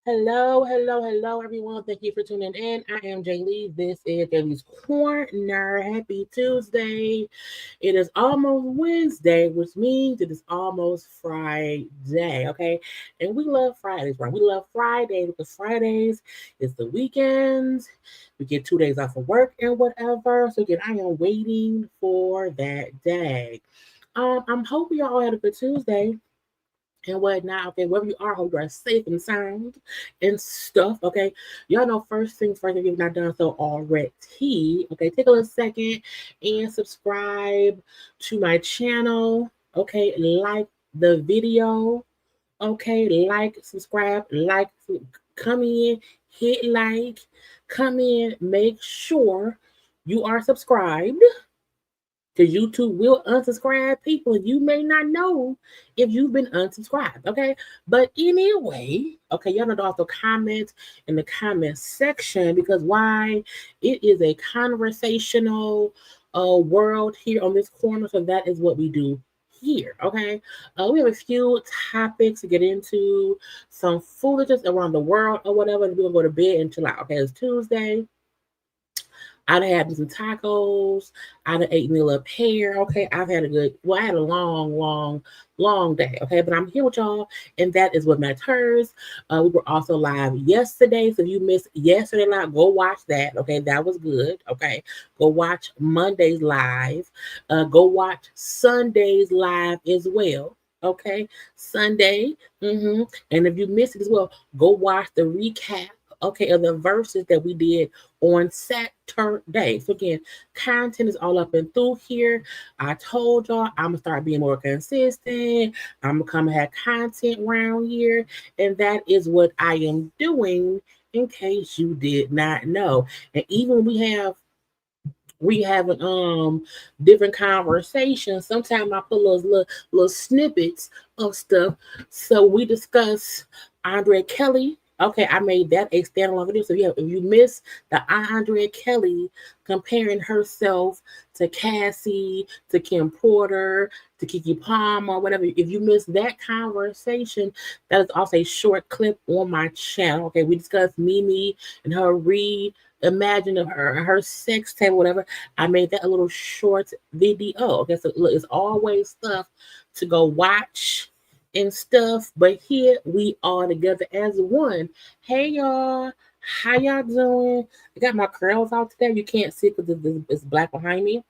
Hello, hello, hello, everyone. Thank you for tuning in. I am Jaylee. This is JayLee's Corner. Happy Tuesday. It is almost Wednesday, which means it is almost Friday, okay? And we love Fridays, right? We love Friday because Fridays is the weekends. We get 2 days off of work and whatever. So again, I am waiting for that day. I'm hoping y'all had a good Tuesday and whatnot. Okay, wherever you are, hope you are safe and sound and stuff. Okay, y'all know first things first, if you've not done so already, okay, take a little second and subscribe to my channel. Okay, like the video. Okay, like, subscribe, like, come in, hit like, come in, make sure you are subscribed, because YouTube will unsubscribe people. You may not know if you've been unsubscribed, okay? But anyway, okay, y'all know to also comment in the comment section, because why? It is a conversational world here on this corner, so that is what we do here, okay? We have a few topics to get into, some foolishness around the world or whatever, and we're gonna go to bed until okay, it's Tuesday. I done had some tacos. I done ate me a little pear. Okay, I had a long day. Okay, but I'm here with y'all, and that is what matters. We were also live yesterday, so if you missed yesterday live, go watch that. Okay, that was good. Okay, go watch Monday's live. Go watch Sunday's live as well. Okay, Sunday. And if you missed it as well, go watch the recap, okay, of the verses that we did on Saturday. So again, content is all up and through here. I told y'all I'm gonna start being more consistent. I'm gonna come and have content around here, and that is what I am doing, in case you did not know. And even we have different conversations. Sometimes I put little snippets of stuff. So we discuss Andre Kelly. Okay, I made that a standalone video. So yeah, if you missed the Andre Kelly comparing herself to Cassie, to Kim Porter, to Keke Palmer, whatever, if you missed that conversation, that is also a short clip on my channel. Okay, we discussed Mimi and her imagine of her sex tape, whatever. I made that a little short video. Okay, so look, it's always stuff to go watch and stuff. But here we are together as one. Hey y'all, how y'all doing? I got my curls out today. You can't see because it's black behind me,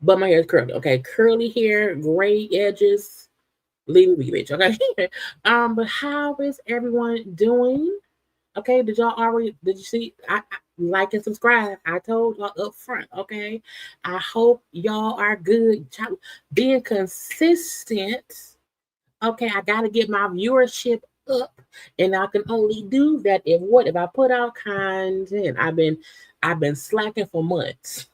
but my hair is curly. Okay, curly hair, gray edges. Leave me, bitch. Okay. But how is everyone doing? Okay, did you see? I like and subscribe. I told y'all up front. Okay, I hope y'all are good. Being consistent. Okay, I gotta get my viewership up, and I can only do that if I put out content. I've been slacking for months.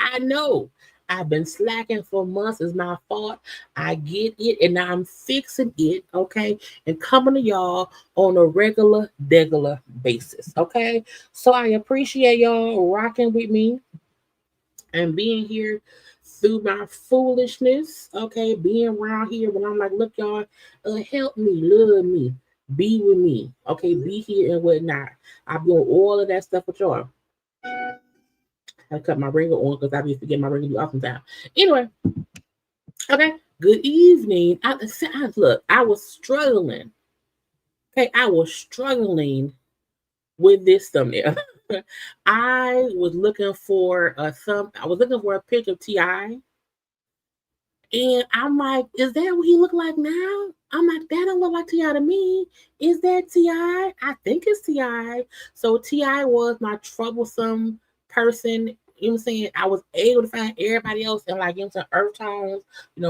I know I've been slacking for months. It's my fault. I get it, and now I'm fixing it. Okay, and coming to y'all on a regular basis. Okay, so I appreciate y'all rocking with me and being here through my foolishness, okay, being around here when I'm like, look, y'all, help me, love me, be with me, okay, be here and whatnot. I'm doing all of that stuff with y'all. I cut my ringer on because I be forgetting my ringer be oftentimes. Anyway, okay, good evening. Look, I was struggling. Okay, I was struggling with this thumbnail. I was looking for I was looking for a picture of T.I. And I'm like, is that what he look like now? I'm like, that don't look like T.I. to me. Is that T.I.? I think it's T.I. So T.I. was my troublesome person. You know what I'm saying? I was able to find everybody else in like some earth tones,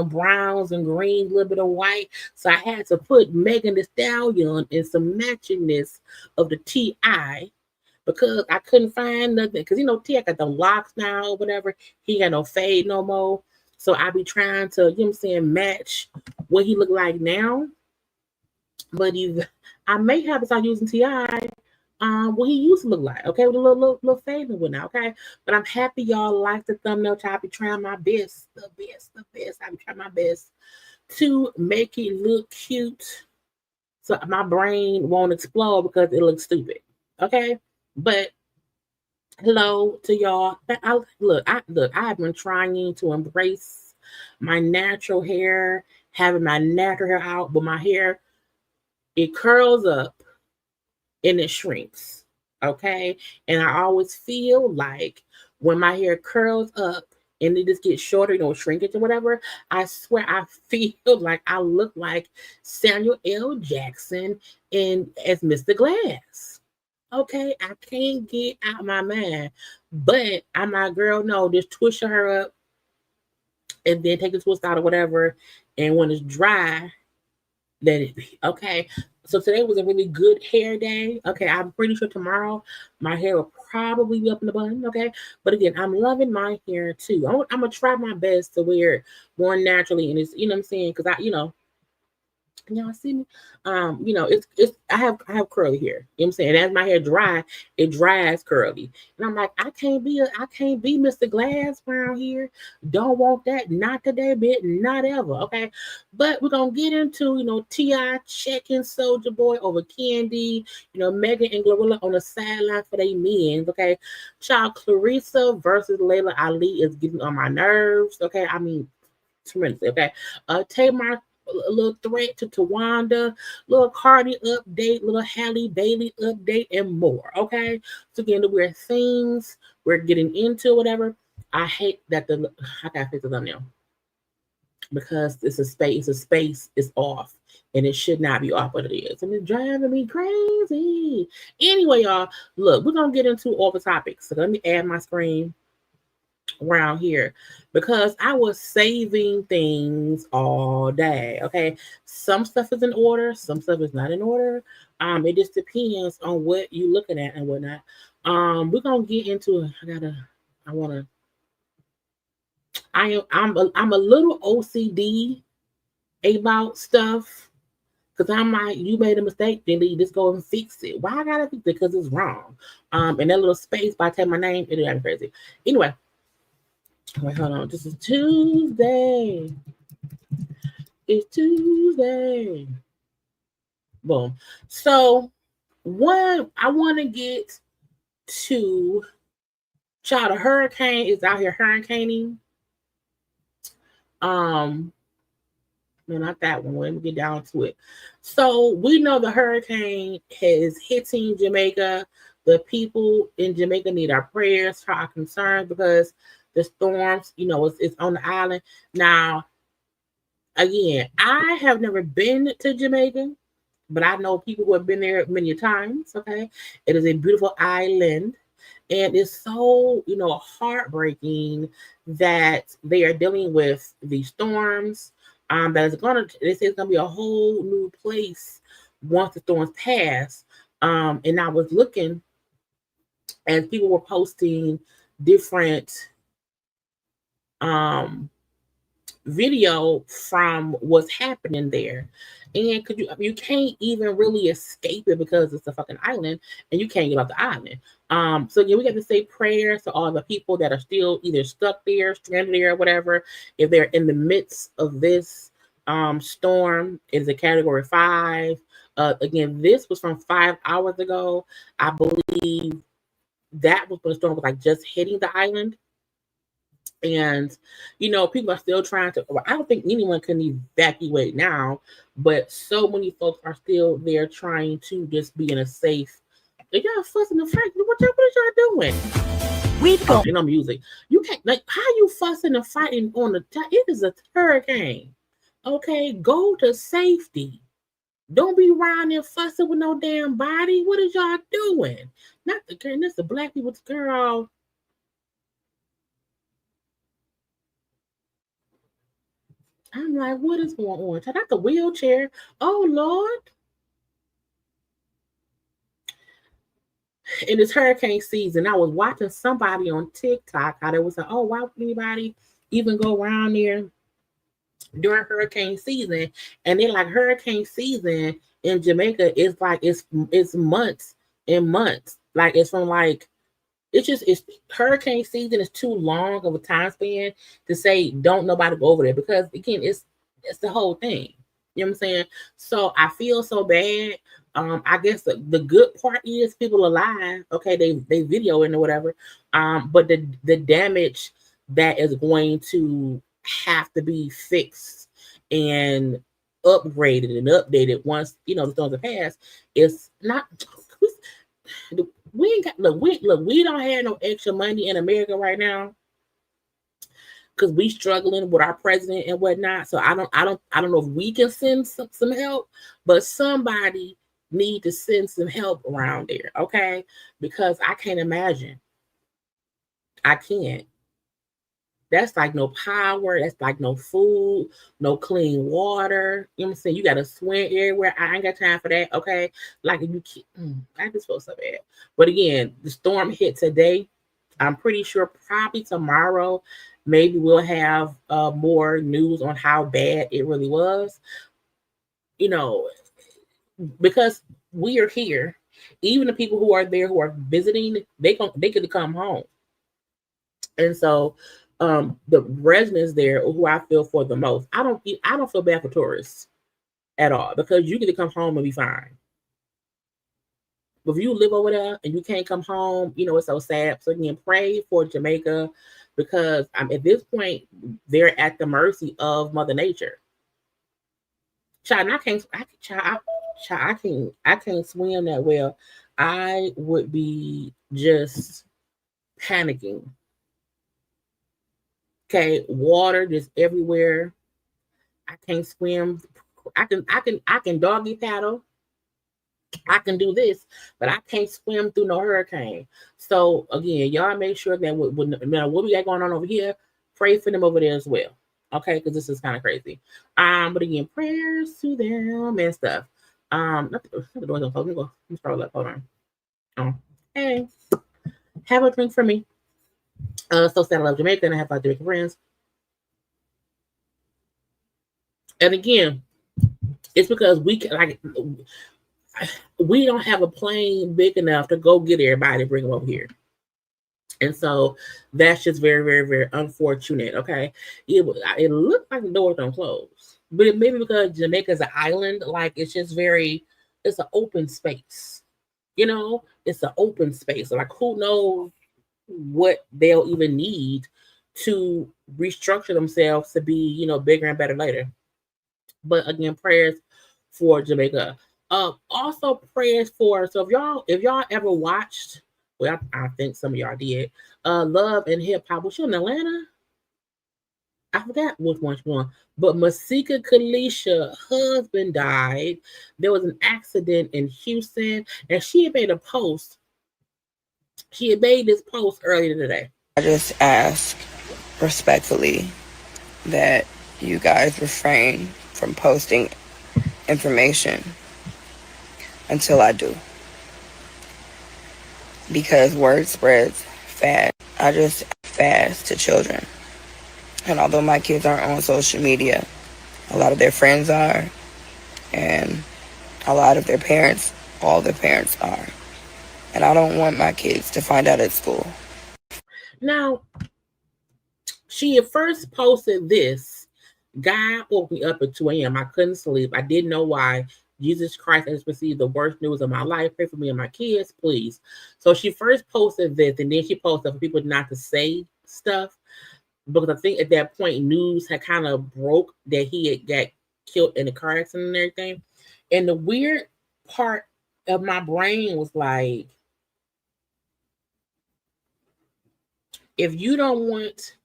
browns and greens, a little bit of white. So I had to put Megan Thee Stallion in some matchingness of the T.I. because I couldn't find nothing. Because T.I. got the locks now or whatever. He got no fade no more. So I be trying to, match what he look like now. But I may have to start using T.I. What he used to look like, okay, with a little fade and whatnot, okay. But I'm happy y'all like the thumbnail. I be trying my best, the best. I be trying my best to make it look cute, so my brain won't explode because it looks stupid, okay. But hello to y'all. I have been trying to embrace my natural hair, having my natural hair out, but my hair, it curls up and it shrinks. Okay. And I always feel like when my hair curls up and it just gets shorter, shrinkage or whatever, I swear I feel like I look like Samuel L. Jackson and as Mr. Glass. Okay, I can't get out my mind. But I'm like, girl, no, just twist your hair up and then take the twist out or whatever. And when it's dry, let it be. Okay. So today was a really good hair day. Okay, I'm pretty sure tomorrow my hair will probably be up in the bun. Okay, but again, I'm loving my hair too. I'm gonna try my best to wear it more naturally, and it's what I'm saying, because y'all see me? It's I have curly hair. You know what I'm saying? As my hair dry, it dries curly. And I'm like, I can't be Mr. Glass around here. Don't want that. Not today, bitch. Not ever. Okay. But we're gonna get into, T.I. checking Soulja Boy over Kandi, Megan and Glorilla on the sideline for their men. Okay. Child Clarissa versus Layla Ali is getting on my nerves. Okay. I mean, tremendously. Okay. Tamar, a little threat to Towanda, little Cardi update, little Halle Bailey update, and more. Okay. So again, the weird things we're getting into, whatever. I hate that I gotta fix the thumbnail because it's a space. The space is off. And it should not be off what it is. And it's driving me crazy. Anyway, y'all, look, we're gonna get into all the topics. So let me add my screen around here because I was saving things all day. Okay. Some stuff is in order, some stuff is not in order. It just depends on what you're looking at and whatnot. We're gonna get into I'm a little OCD about stuff. Cause I'm like, you made a mistake, Jaylee. Just go and fix it. Why I gotta fix it? Because it's wrong. And that little space by telling my name, it'll be crazy. Anyway, wait, hold on. This is Tuesday. It's Tuesday. Boom. So, one, I want to get to child. A hurricane is out here hurricaning. No, not that one. Let me get down to it. So we know the hurricane is hitting Jamaica. The people in Jamaica need our prayers, our concerns, because the storms, it's on the island. Now, again, I have never been to Jamaica, but I know people who have been there many times. Okay. It is a beautiful island. And it's so, heartbreaking that they are dealing with these storms. That is they say it's gonna be a whole new place once the storms pass. And I was looking as people were posting different um video from what's happening there. And could you can't even really escape it because it's a fucking island and you can't get off the island. So yeah, we got to say prayers to all the people that are still either stuck there, stranded there, or whatever. If they're in the midst of this storm, it is a category 5. Again, this was from 5 hours ago. I believe that was when the storm was like just hitting the island. And people are still trying to. Well, I don't think anyone can evacuate now, but so many folks are still there trying to just be in a safe. If y'all fussing and fighting, what is y'all doing? We go. Music. You can't, like, how you fussing and fighting on the top? It is a hurricane. Okay, go to safety. Don't be around there fussing with no damn body. What is y'all doing? Not the girl. This the black people's girl. I'm like, what is going on? I got the wheelchair. Oh, Lord. In this hurricane season, I was watching somebody on TikTok how they was like, oh, why would anybody even go around there during hurricane season? And they're like, hurricane season in Jamaica is like, it's months and months. Like, it's from like, it's hurricane season is too long of a time span to say don't nobody go over there, because again, it's the whole thing. You know what I'm saying? So I feel so bad. I guess the good part is people alive. Okay, they video it or whatever. But the damage that is going to have to be fixed and upgraded and updated once the storms are passed is not. We ain't got we don't have no extra money in America right now because we struggling with our president and whatnot. So I don't know if we can send some help, but somebody need to send some help around there, okay? Because I can't imagine. I can't. That's like no power. That's like no food, no clean water. You know what I'm saying? You got to swim everywhere. I ain't got time for that. Okay. Like you can't, I just feel so bad. But again, the storm hit today. I'm pretty sure probably tomorrow, maybe we'll have more news on how bad it really was. Because we are here. Even the people who are there who are visiting, they could come home. And so the residents there who I feel for the most, I don't feel bad for tourists at all, because you get to come home and be fine. But if you live over there and you can't come home, it's so sad. So again, pray for Jamaica, because at this point they're at the mercy of Mother Nature. Child, I can't swim that well. I would be just panicking. Okay, water just everywhere. I can't swim. I can doggy paddle. I can do this, but I can't swim through no hurricane. So again, y'all make sure that no matter what we got going on over here, pray for them over there as well. Okay, because this is kind of crazy. But again, prayers to them and stuff. Not the doors don't close. Let me scroll up. Hold on. Oh, hey, have a drink for me. So sad I love Jamaica, and I have a lot of Jamaican friends. And again, it's because we don't have a plane big enough to go get everybody and bring them over here. And so that's just very, very, very unfortunate. Okay. It looked like the doors don't close, but it may be because Jamaica is an island. Like it's an open space. It's an open space. Like who knows what they'll even need to restructure themselves to be, bigger and better later. But again, prayers for Jamaica. Also prayers for, so if y'all ever watched, well, I think some of y'all did, Love and Hip Hop. Was she in Atlanta? I forgot which one she won. But Masika Kalisha husband died. There was an accident in Houston, and she had made a post. She had made this post earlier today. I just ask respectfully that you guys refrain from posting information until I do. Because word spreads fast. I just fast to children. And although my kids aren't on social media, a lot of their friends are, and a lot of their parents, all their parents are. And I don't want my kids to find out at school. Now, she had first posted this. God woke me up at 2 a.m. I couldn't sleep. I didn't know why. Jesus Christ, I just received the worst news of my life. Pray for me and my kids, please. So she first posted this, and then she posted for people not to say stuff, because I think at that point news had kind of broke that he had got killed in a car accident and everything. And the weird part of my brain was like, if you don't want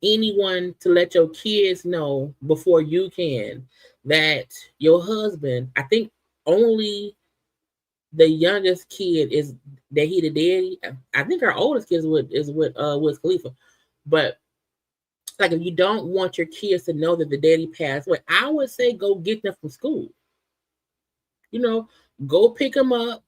anyone to let your kids know before you can that your husband, I think only the youngest kid is that he the daddy. I think our oldest kid is with Wiz Khalifa. But like, if you don't want your kids to know that the daddy passed away, I would say go get them from school. You know, go pick them up,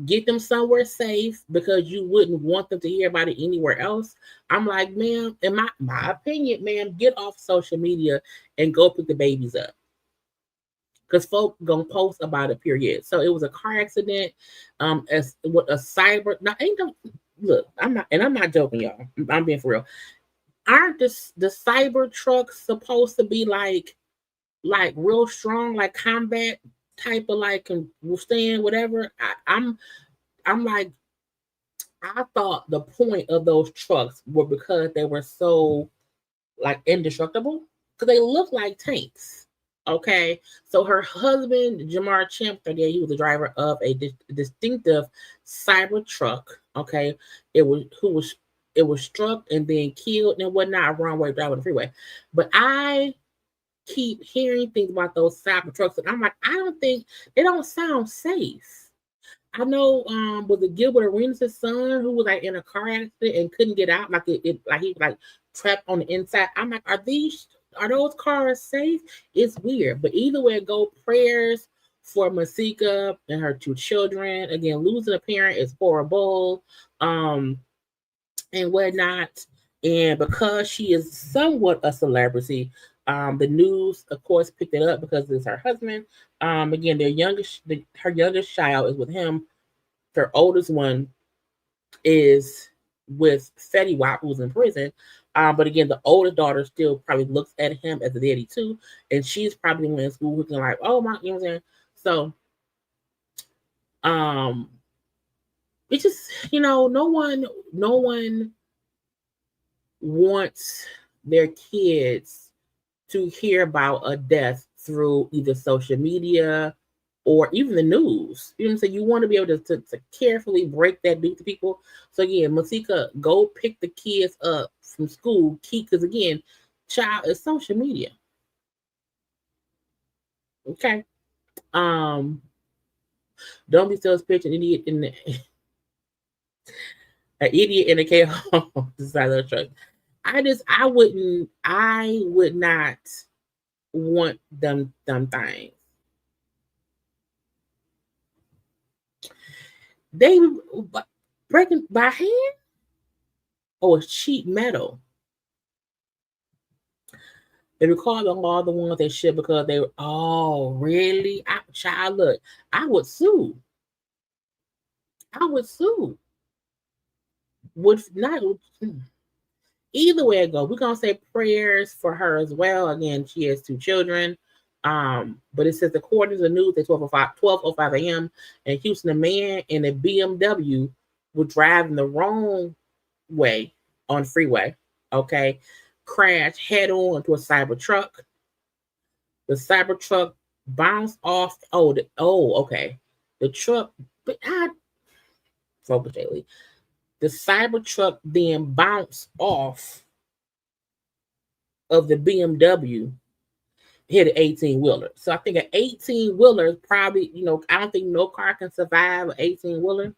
get them somewhere safe, because you wouldn't want them to hear about it anywhere else. I'm like, ma'am, in my opinion, ma'am, get off social media and go pick the babies up. Because folk gonna post about it, period. So it was a car accident, as what a cyber. Now, ain't no look. I'm not joking, y'all. I'm being for real. Aren't the cyber trucks supposed to be like real strong, like combat type of, like, can withstand whatever? I'm like, I thought the point of those trucks were because they were so like indestructible, because they look like tanks. Okay, so her husband, Jamar Champ, he was the driver of a distinctive cyber truck. Okay, it was struck and then killed and whatnot, wrong way driving the freeway. But I keep hearing things about those cyber trucks, and I'm like, I don't think they don't sound safe. I know, was it Gilbert Arenas' son who was like in a car accident and couldn't get out, like like he was like trapped on the inside. I'm like, are those cars safe? It's weird, but either way, go prayers for Masika and her two children. Again, losing a parent is horrible, and whatnot. And because she is somewhat a celebrity, the news, of course, picked it up because it's her husband. Again, her youngest child is with him. Her oldest one is with Fetty Wap, who's in prison. But again, the oldest daughter still probably looks at him as a daddy too, and she's probably in school who can like, oh my, you know what I'm saying? So, um, it's just, no one wants their kids to hear about a death through either social media or even the news. You know what I'm saying? You want to be able to carefully break that news to people. So again, Masika, go pick the kids up from school. Because again, child is social media. Okay. Um, don't be so pitching idiot in the an idiot in a K home the side of the truck. I would not want them things. They breaking by hand or cheap metal. They recall all the ones they ship because they were, oh, really? Child, look, I would sue. I would sue. Would not. Either way it go, we're gonna say prayers for her as well. Again, she has two children. But it says according to the news at 12:05 a.m. in Houston, a man in a BMW was driving the wrong way on freeway. Okay, crashed head on into a cyber truck. The Cybertruck bounced off. Okay. The truck, but I focus, Jaylee. The Cybertruck then bounced off of the BMW, hit an 18-wheeler. So I think an 18-wheeler is probably, I don't think no car can survive an 18-wheeler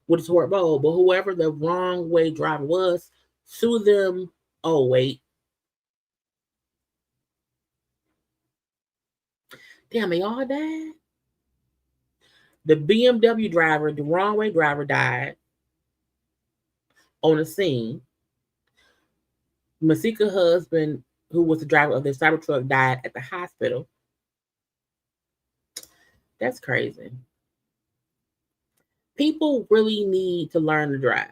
with a sport bowl. But whoever the wrong way driver was, sue them. Oh, wait. Damn, they all died? The BMW driver, the wrong way driver, died on the scene. Masika's husband, who was the driver of the Cybertruck, died at the hospital. That's crazy. People really need to learn to drive.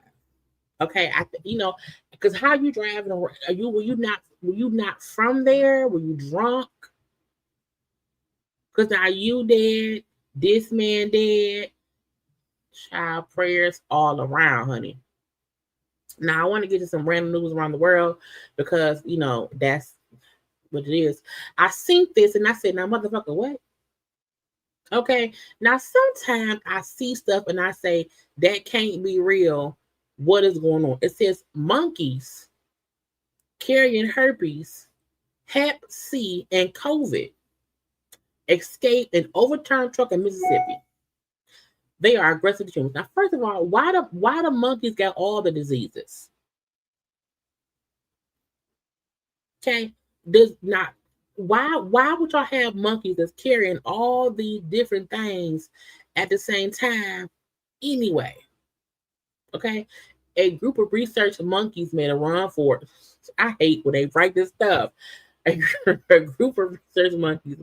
Okay, because how you driving? Were you not from there? Were you drunk? Because now you dead, this man dead. Child, prayers all around, honey. Now I want to get to some random news around the world because that's what it is. I seen this and I said, now motherfucker, what? Okay. Now sometimes I see stuff and I say that can't be real. What is going on? It says monkeys carrying herpes, Hep C, and COVID escaped an overturned truck in Mississippi. They are aggressive to humans. Now, first of all, why the monkeys got all the diseases? Okay, does not. Why would y'all have monkeys that's carrying all these different things at the same time? Anyway, okay, a group of research monkeys made a run for it. I hate when they write this stuff. A group of research monkeys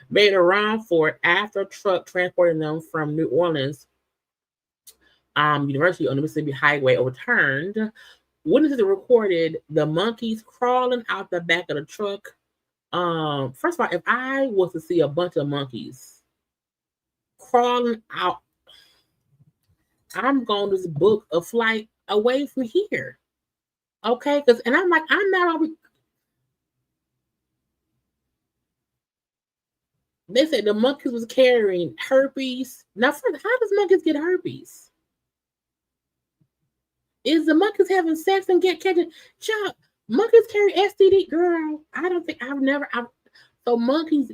made a run for it after a truck transporting them from New Orleans University on the Mississippi Highway overturned. Witnesses recorded the monkeys crawling out the back of the truck. First of all, if I was to see a bunch of monkeys crawling out, I'm going to just book a flight away from here. Okay, and I'm like, I'm not always. They said the monkeys was carrying herpes. Now, first, how does monkeys get herpes? Is the monkeys having sex and catching? Child, monkeys carry STD, girl. I don't think so monkeys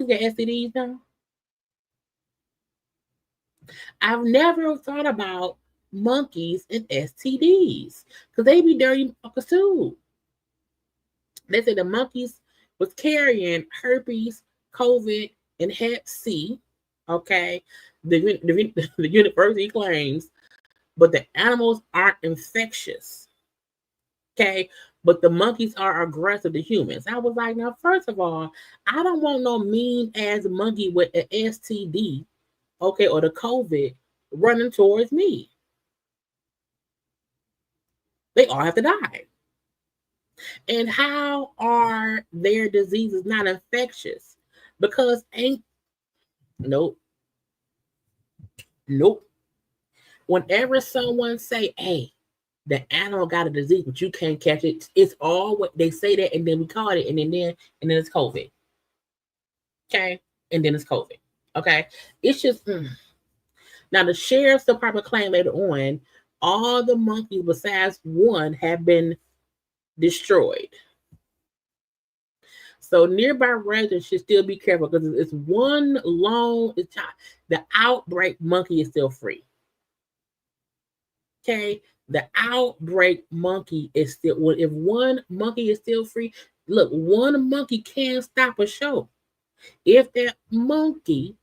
get STDs now. I've never thought about monkeys and STDs because they be dirty fuckers too. They said the monkeys was carrying herpes, COVID, and Hep C. Okay, the university claims, but the animals aren't infectious. Okay, but the monkeys are aggressive to humans. I was like, now, first of all, I don't want no mean ass monkey with an STD, okay, or the COVID running towards me. They all have to die. And how are their diseases not infectious? Because nope. Whenever someone say, hey, the animal got a disease, but you can't catch it, it's all what they say that, and then we caught it, and then it's COVID. Okay, and then it's COVID. Okay, it's just now the sheriff's department claimed later on all the monkeys besides one have been destroyed. So nearby residents should still be careful because it's one long. The outbreak monkey is still free. Okay, the outbreak monkey is still. If one monkey is still free, look, one monkey can stop a show. If that monkey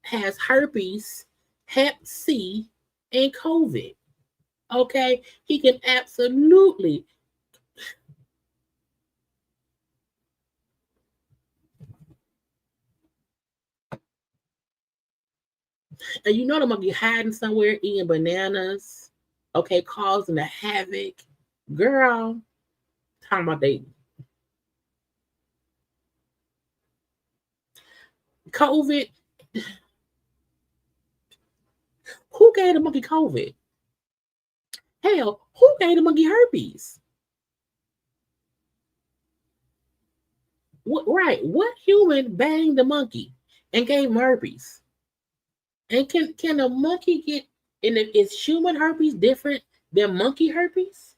has herpes, Hep C, and COVID, okay, he can absolutely. And you know the monkey hiding somewhere eating bananas, okay, causing a havoc. Girl, talking about they COVID. Who gave the monkey COVID? Hell, who gave the monkey herpes? What human banged the monkey and gave him herpes? And can a monkey get? And is human herpes different than monkey herpes?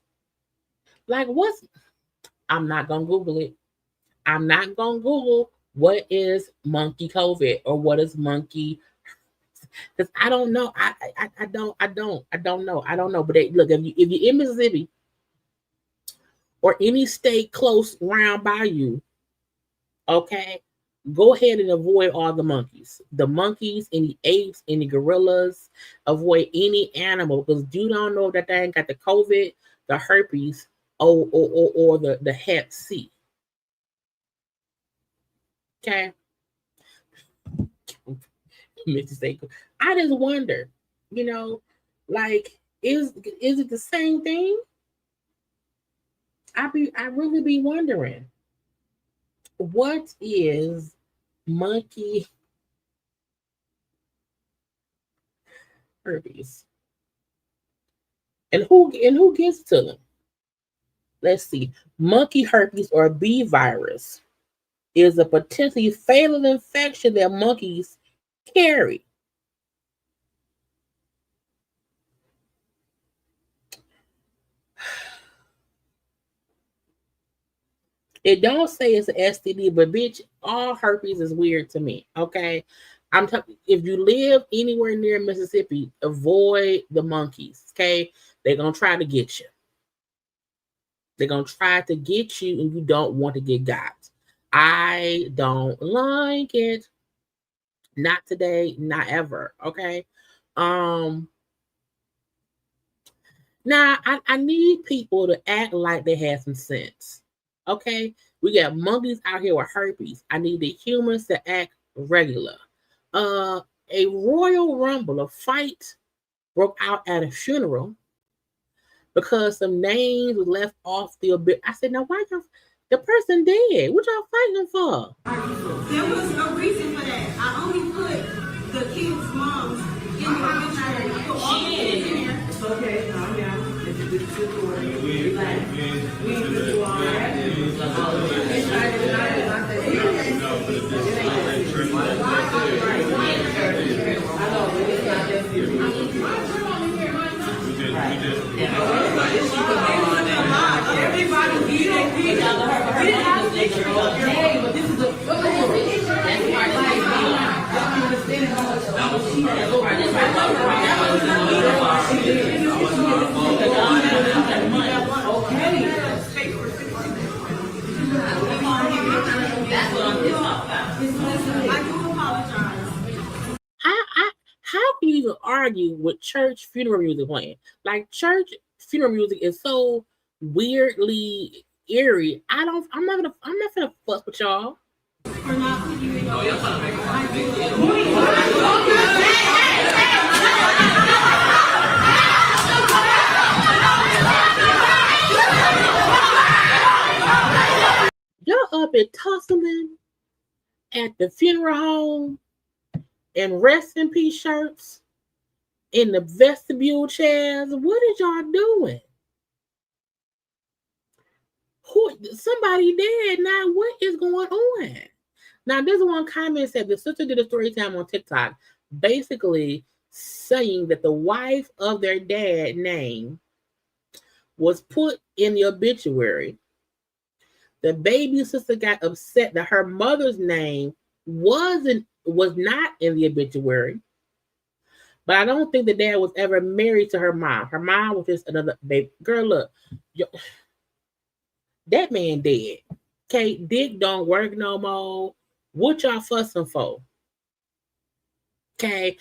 Like what's? I'm not gonna Google it. I'm not gonna Google what is monkey COVID or what is monkey because I don't know. I don't know. I don't know. But look, if you're in Mississippi or any state close round by you, okay, go ahead and avoid all the monkeys. The monkeys, any apes, any gorillas, avoid any animal because you don't know that they ain't got the COVID, the herpes, or the Hep C. Okay, Missy I just wonder, you know, like is it the same thing? I really be wondering what is monkey herpes and who gets to them? Let's see. Monkey herpes or bee virus is a potentially fatal infection that monkeys carry. It don't say it's an STD, but bitch, all herpes is weird to me. Okay, I'm talking. If you live anywhere near Mississippi, avoid the monkeys. Okay, they're gonna try to get you. They're gonna try to get you, and you don't want to get got. I don't like it. Not today, not ever. Okay. Um. Now I need people to act like they have some sense. Okay. We got monkeys out here with herpes. I need the humans to act regular. Uh, a royal rumble, a fight broke out at a funeral because some names were left off the obit. I said, now why the person dead? What y'all fighting for? There was no reason for that. I only put the kids' moms in the obituary. I put all the kids in there. It's okay, calm down. It's a good situation. Relax. We ain't gonna do all that. How can you even argue with church funeral music playing? Like church funeral music is so weirdly eerie. I'm not gonna fuck with y'all. Y'all up and tussling at the funeral home and rest in peace shirts in the vestibule chairs. What is y'all doing? Somebody dead now. What is going on? Now, this one comment said the sister did a story time on TikTok, basically saying that the wife of their dad name was put in the obituary. The baby sister got upset that her mother's name was not in the obituary. But I don't think the dad was ever married to her mom. Her mom was just another baby. Girl, look, that man dead. Okay, dick don't work no more. What y'all fussing for? Okay,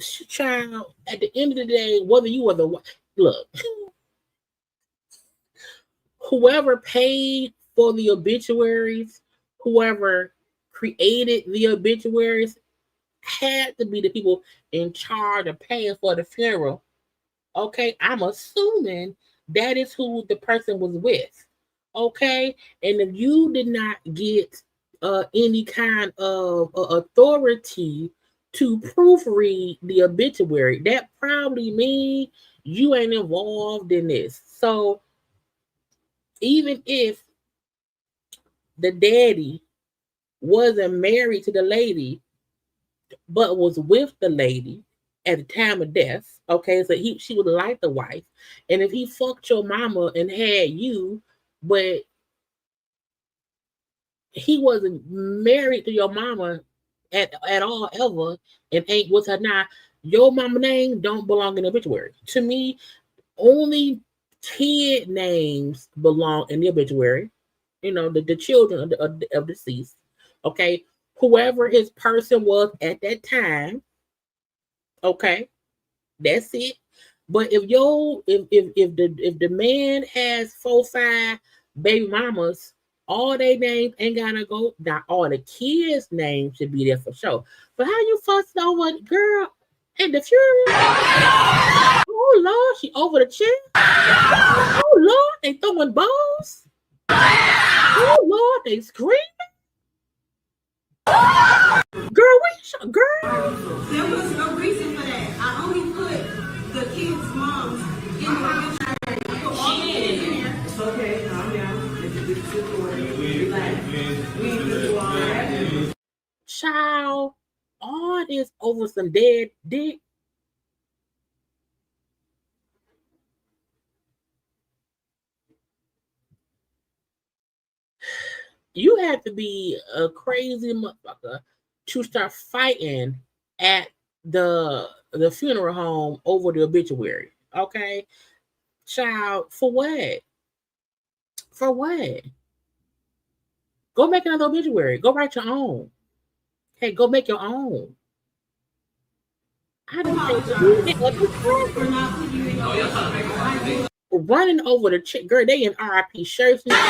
child. At the end of the day, whether you were the look, whoever paid for the obituaries, whoever created the obituaries, had to be the people in charge of paying for the funeral. Okay, I'm assuming that is who the person was with. Okay, and if you did not get any kind of authority to proofread the obituary, that probably means you ain't involved in this. So even if the daddy wasn't married to the lady, but was with the lady at the time of death. Okay, so she would like the wife, and if he fucked your mama and had you, but he wasn't married to your mama at all ever, and ain't with her now, your mama name don't belong in the obituary. To me, only kid names belong in the obituary. You know, the children of deceased. Okay, whoever his person was at that time. Okay, that's it. But if the man has 4, 5 baby mamas, all their names ain't gotta go. Not all the kids' names should be there for sure. But how you fussing over girl and the funeral? Oh Lord, she over the chair. Oh Lord, they throwing balls. Oh Lord, they screaming. Girl, girl. There was no reason for that. I only put the kids' moms in the obituary. Put all the kids in there. It's okay, calm down. It's a order. Relax. We do all that. Child, all this over some dead dick. You have to be a crazy motherfucker to start fighting at the funeral home over the obituary. Okay, child, for what? For what? Go make another obituary. Go write your own. Hey, go make your own. I don't think running over the chick, girl. They in RIP shirts and shit.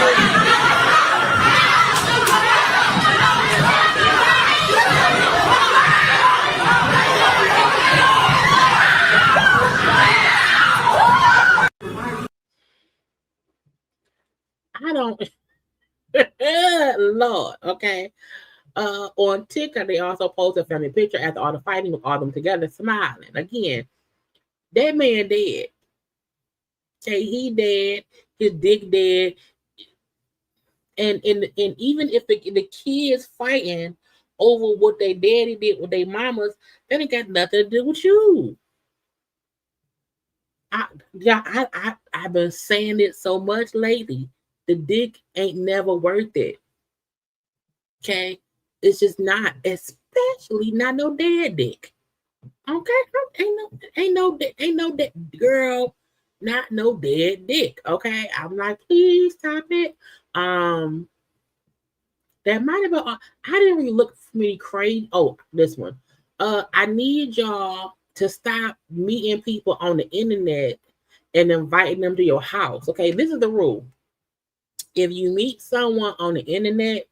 I don't. Lord, okay. On TikTok, they also posted a family picture after all the fighting with all them together, smiling. Again, that man dead. Okay, he dead. His dick dead. And even if the kids fighting over what their daddy did with their mamas, that ain't got nothing to do with you. I've been saying it so much lately. The dick ain't never worth it. Okay, it's just not, especially not no dead dick. Okay, ain't no dead girl, not no dead dick. Okay, I'm like, please stop it. That might have been. I didn't really look for me crazy. Oh, this one. I need y'all to stop meeting people on the internet and inviting them to your house. Okay, this is the rule. If you meet someone on the internet,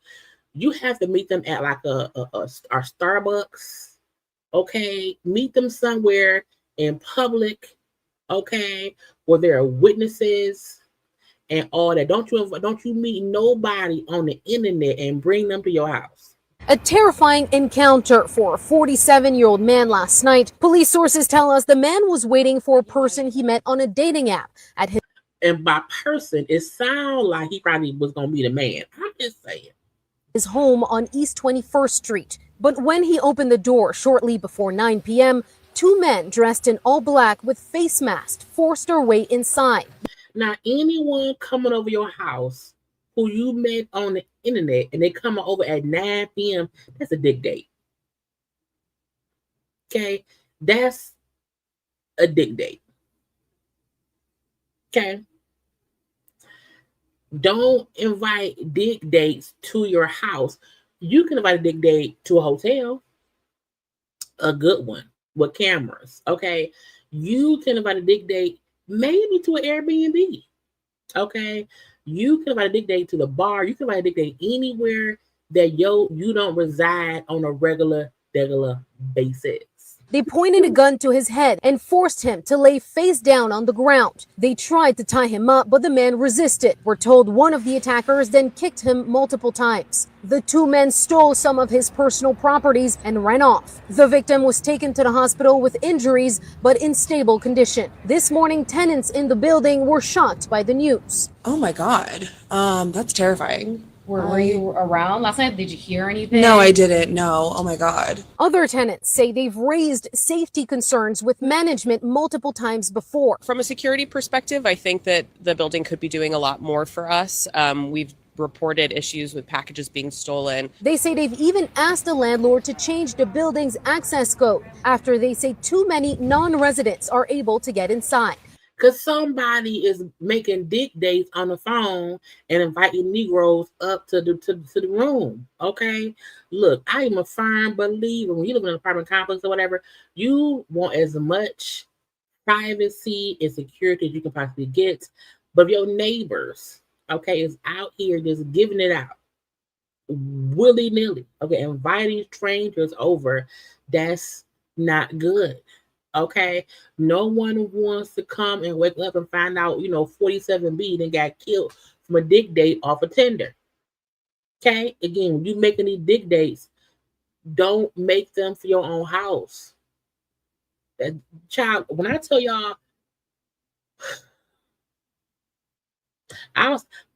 you have to meet them at like a Starbucks. Okay, meet them somewhere in public. Okay, where there are witnesses and all that. Don't you meet nobody on the internet and bring them to your house. A terrifying encounter for a 47-year-old man last night. Police sources tell us the man was waiting for a person he met on a dating app at his. And by person, it sounds like he probably was gonna be the man. I'm just saying. His home on East 21st Street. But when he opened the door shortly before 9 p.m., 2 men dressed in all black with face masks forced their way inside. Now, anyone coming over your house who you met on the internet and they coming over at 9 p.m., that's a dick date. Okay? That's a dick date. Okay? Don't invite dick dates to your house. You can invite a dick date to a hotel, a good one with cameras. Okay, you can invite a dick date maybe to an Airbnb. Okay, you can invite a dick date to the bar. You can invite a dick date anywhere that you don't reside on a regular basis. They pointed a gun to his head and forced him to lay face down on the ground. They tried to tie him up, but the man resisted. We're told one of the attackers then kicked him multiple times. The 2 men stole some of his personal properties and ran off. The victim was taken to the hospital with injuries, but in stable condition. This morning, tenants in the building were shocked by the news. Oh my God, that's terrifying. Were you around last night? Did you hear anything? No, I didn't. No. Oh my God. Other tenants say they've raised safety concerns with management multiple times before. From a security perspective, I think that the building could be doing a lot more for us. We've reported issues with packages being stolen. They say they've even asked the landlord to change the building's access code after they say too many non-residents are able to get inside. Because somebody is making dick dates on the phone and inviting Negroes up to the room. Okay? Look, I am a firm believer when you live in an apartment complex or whatever, you want as much privacy and security as you can possibly get. But if your neighbors, okay, is out here just giving it out willy-nilly, okay, inviting strangers over, that's not good. Okay, no one wants to come and wake up and find out, 47B then got killed from a dick date off a Tinder. Okay, again, when you making these dick dates, don't make them for your own house. That child, when I tell y'all,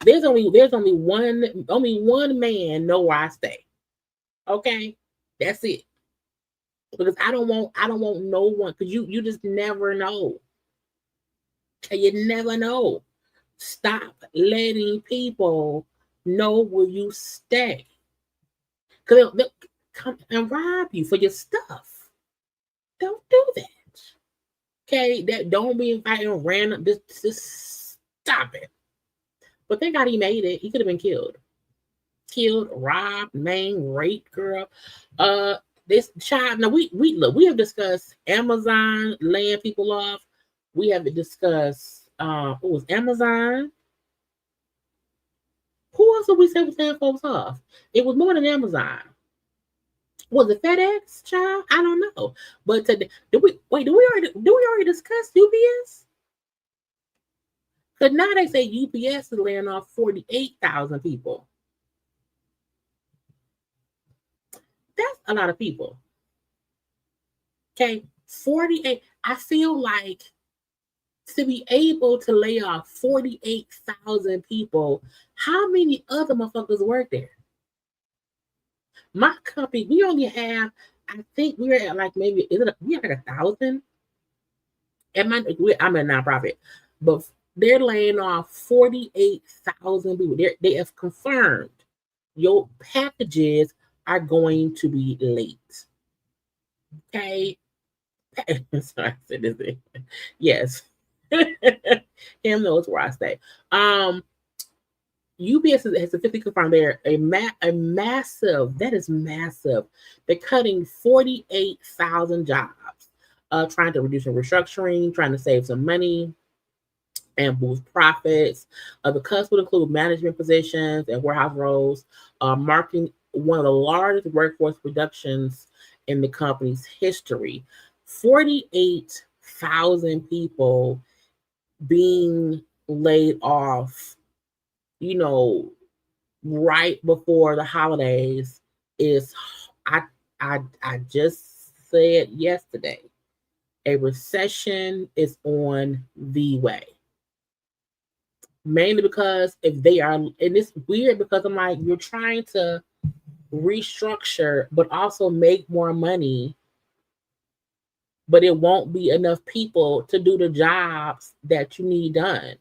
there's only one man know where I stay. Okay, that's it. Because I don't want no one, because you just never know. You never know. Stop letting people know where you stay. Because they'll come and rob you for your stuff. Don't do that. Okay? That don't be inviting random. Just stop it. But thank God he made it. He could have been killed. Killed, robbed, maimed, raped, girl. This child. Now we have discussed Amazon laying people off. We have discussed what was Amazon. Who else did we say was laying folks off? It was more than Amazon. Was it FedEx, child? I don't know. But today, do we already discuss UPS? Because now they say UPS is laying off 48,000 people. That's a lot of people. Okay, 48. I feel like to be able to lay off 48,000 people, how many other motherfuckers work there? My company, we only have, I think we're at like maybe, we have like 1,000? I'm a nonprofit, but they're laying off 48,000 people. They have confirmed your packages are going to be late. Okay. Sorry, I said this. Yes. Him knows where I stay. UPS has officially confirmed they're a massive, that is massive. They're cutting 48,000 jobs, trying to reduce and restructuring, trying to save some money and boost profits. The cuts would include management positions and warehouse roles, marking one of the largest workforce reductions in the company's history. 48,000 people being laid off, right before the holidays is, I just said yesterday, a recession is on the way. Mainly because if they are, and it's weird because I'm like, you're trying to restructure, but also make more money, but it won't be enough people to do the jobs that you need done.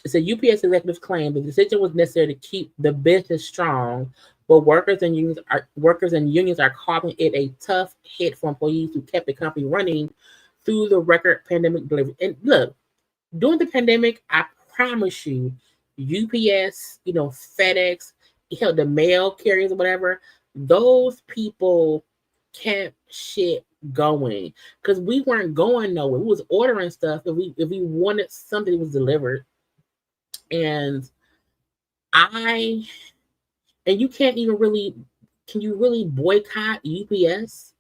It's a UPS executive claim the decision was necessary to keep the business strong, but workers and unions are calling it a tough hit for employees who kept the company running through the record pandemic delivery. And look, during the pandemic, I promise you, UPS, FedEx, the mail carriers or whatever, those people kept shit going because we weren't going nowhere. We was ordering stuff if we wanted something that was delivered. And you can't even really, can you really boycott UPS?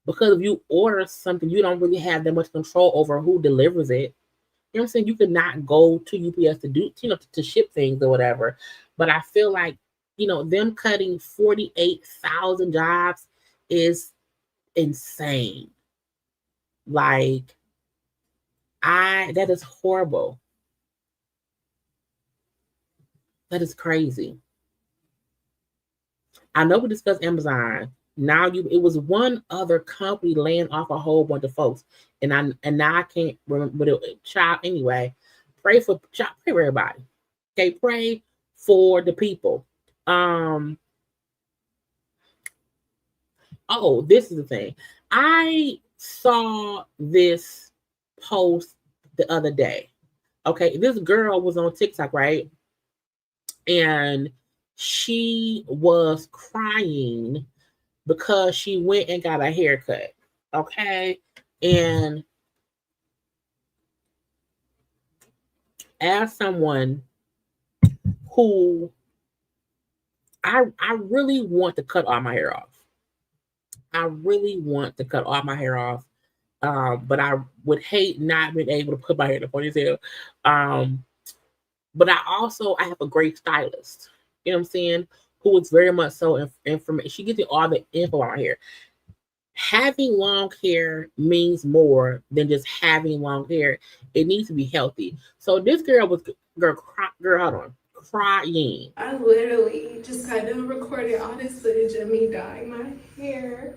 Because if you order something, you don't really have that much control over who delivers it. You know what I'm saying? You could not go to UPS to do, to ship things or whatever. But I feel like, them cutting 48,000 jobs is insane. Like, That is horrible. That is crazy. I know we discussed Amazon. Now it was one other company laying off a whole bunch of folks, and now I can't remember. But child, anyway, pray for everybody. Okay, pray for the people. Oh, this is the thing. I saw this post the other day. Okay, this girl was on TikTok, right? And she was crying because she went and got a haircut. Okay. And as someone who I really want to cut all my hair off. I really want to cut all my hair off. But I would hate not being able to put my hair in a ponytail. But I have a great stylist. You know what I'm saying? Who is very much so information. She gives me all the info on my hair. Having long hair means more than just having long hair. It needs to be healthy. So this girl was hold on, crying. I literally just kind of recorded all this footage of me dyeing my hair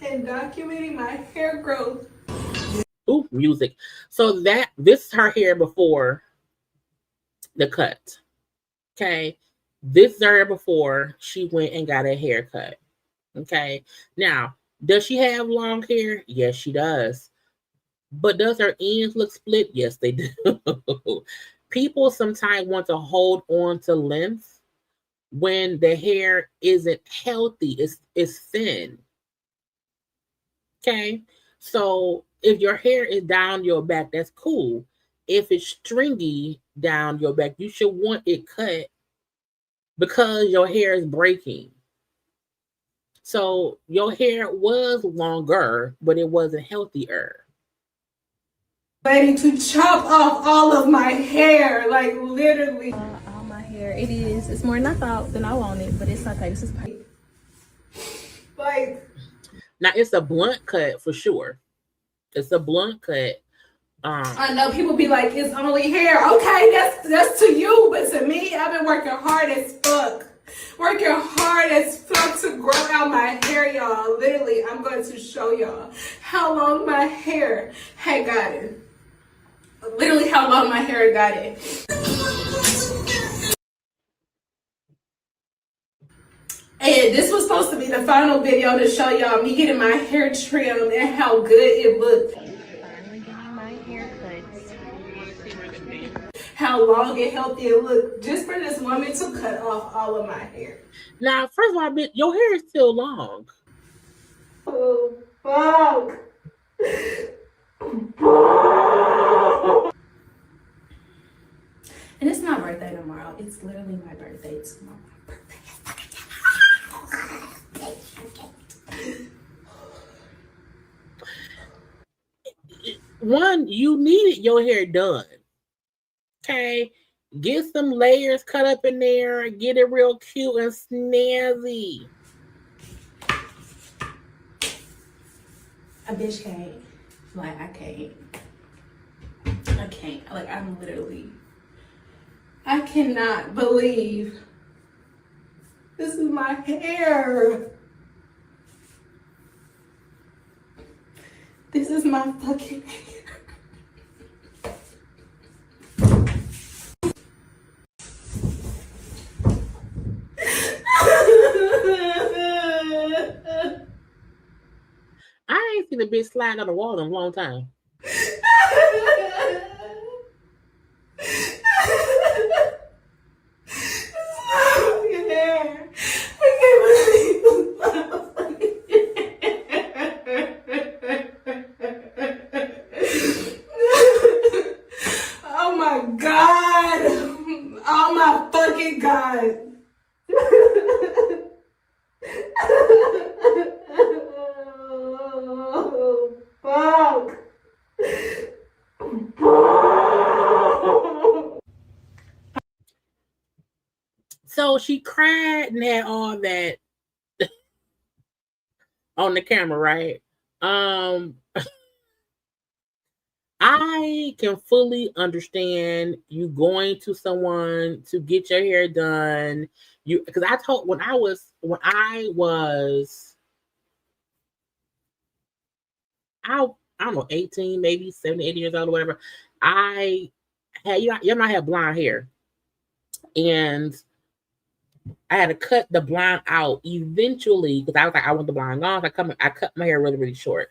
and documenting my hair growth. Ooh, music. So this is her hair before the cut. Okay. This is her before she went and got a haircut. Okay. Now, does she have long hair? Yes, she does. But does her ends look split? Yes, they do. People sometimes want to hold on to length when the hair isn't healthy. It's thin. Okay. So if your hair is down your back, that's cool. If it's stringy down your back, you should want it cut because your hair is breaking. So your hair was longer, but it wasn't healthier. Ready to chop off all of my hair, like literally. All my hair. It's more than I thought than I wanted, but it's okay. This is like. Now it's a blunt cut for sure. It's a blunt cut. I know people be like, it's only hair. Okay, that's to you, but to me, I've been working hard as fuck. To grow out my hair, y'all. Literally, I'm going to show y'all how long my hair had gotten. Literally how long my hair got it. And this was supposed to be the final video to show y'all me getting my hair trimmed and how good it looked. finally getting my haircut. How long and healthy it looked just for this woman to cut off all of my hair. Now, first of all, bitch, your hair is still long. Oh, fuck. And it's my birthday tomorrow. It's literally my birthday tomorrow. One, you needed your hair done. Okay. Get some layers cut up in there. Get it real cute and snazzy. A bitch can't. Like, I can't. Like, I cannot believe this is my hair. This is my fucking hair. I ain't seen a bitch slide on the wall in a long time. Oh my God. Oh my fucking God. Oh, fuck. So she cried and had all that on the camera, right? I can fully understand you going to someone to get your hair done. You because I told when I was I don't know 18, maybe 70, 80 years old or whatever. I had you might have blonde hair, and I had to cut the blonde out eventually because I was like I want the blonde gone. So I cut my hair really really short,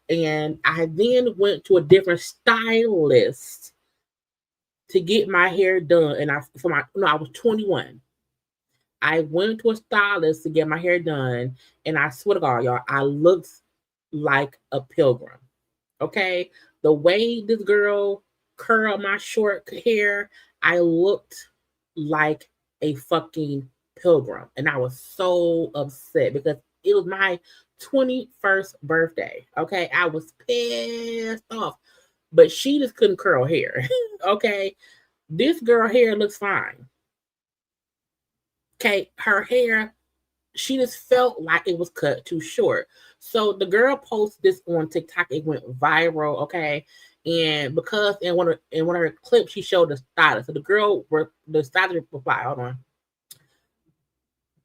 and I then went to a different stylist to get my hair done. And I was 21. I went to a stylist to get my hair done, and I swear to God, y'all, I looked like a pilgrim. Okay, the way this girl curled my short hair, I looked like a fucking pilgrim, and I was so upset because it was my 21st birthday. Okay, I was pissed off, but she just couldn't curl hair. Okay, this girl hair looks fine. Okay, her hair, she just felt like it was cut too short. So the girl posted this on TikTok. It went viral. Okay, and because in one of her clips, she showed the stylist. So the stylist replied, "Hold on."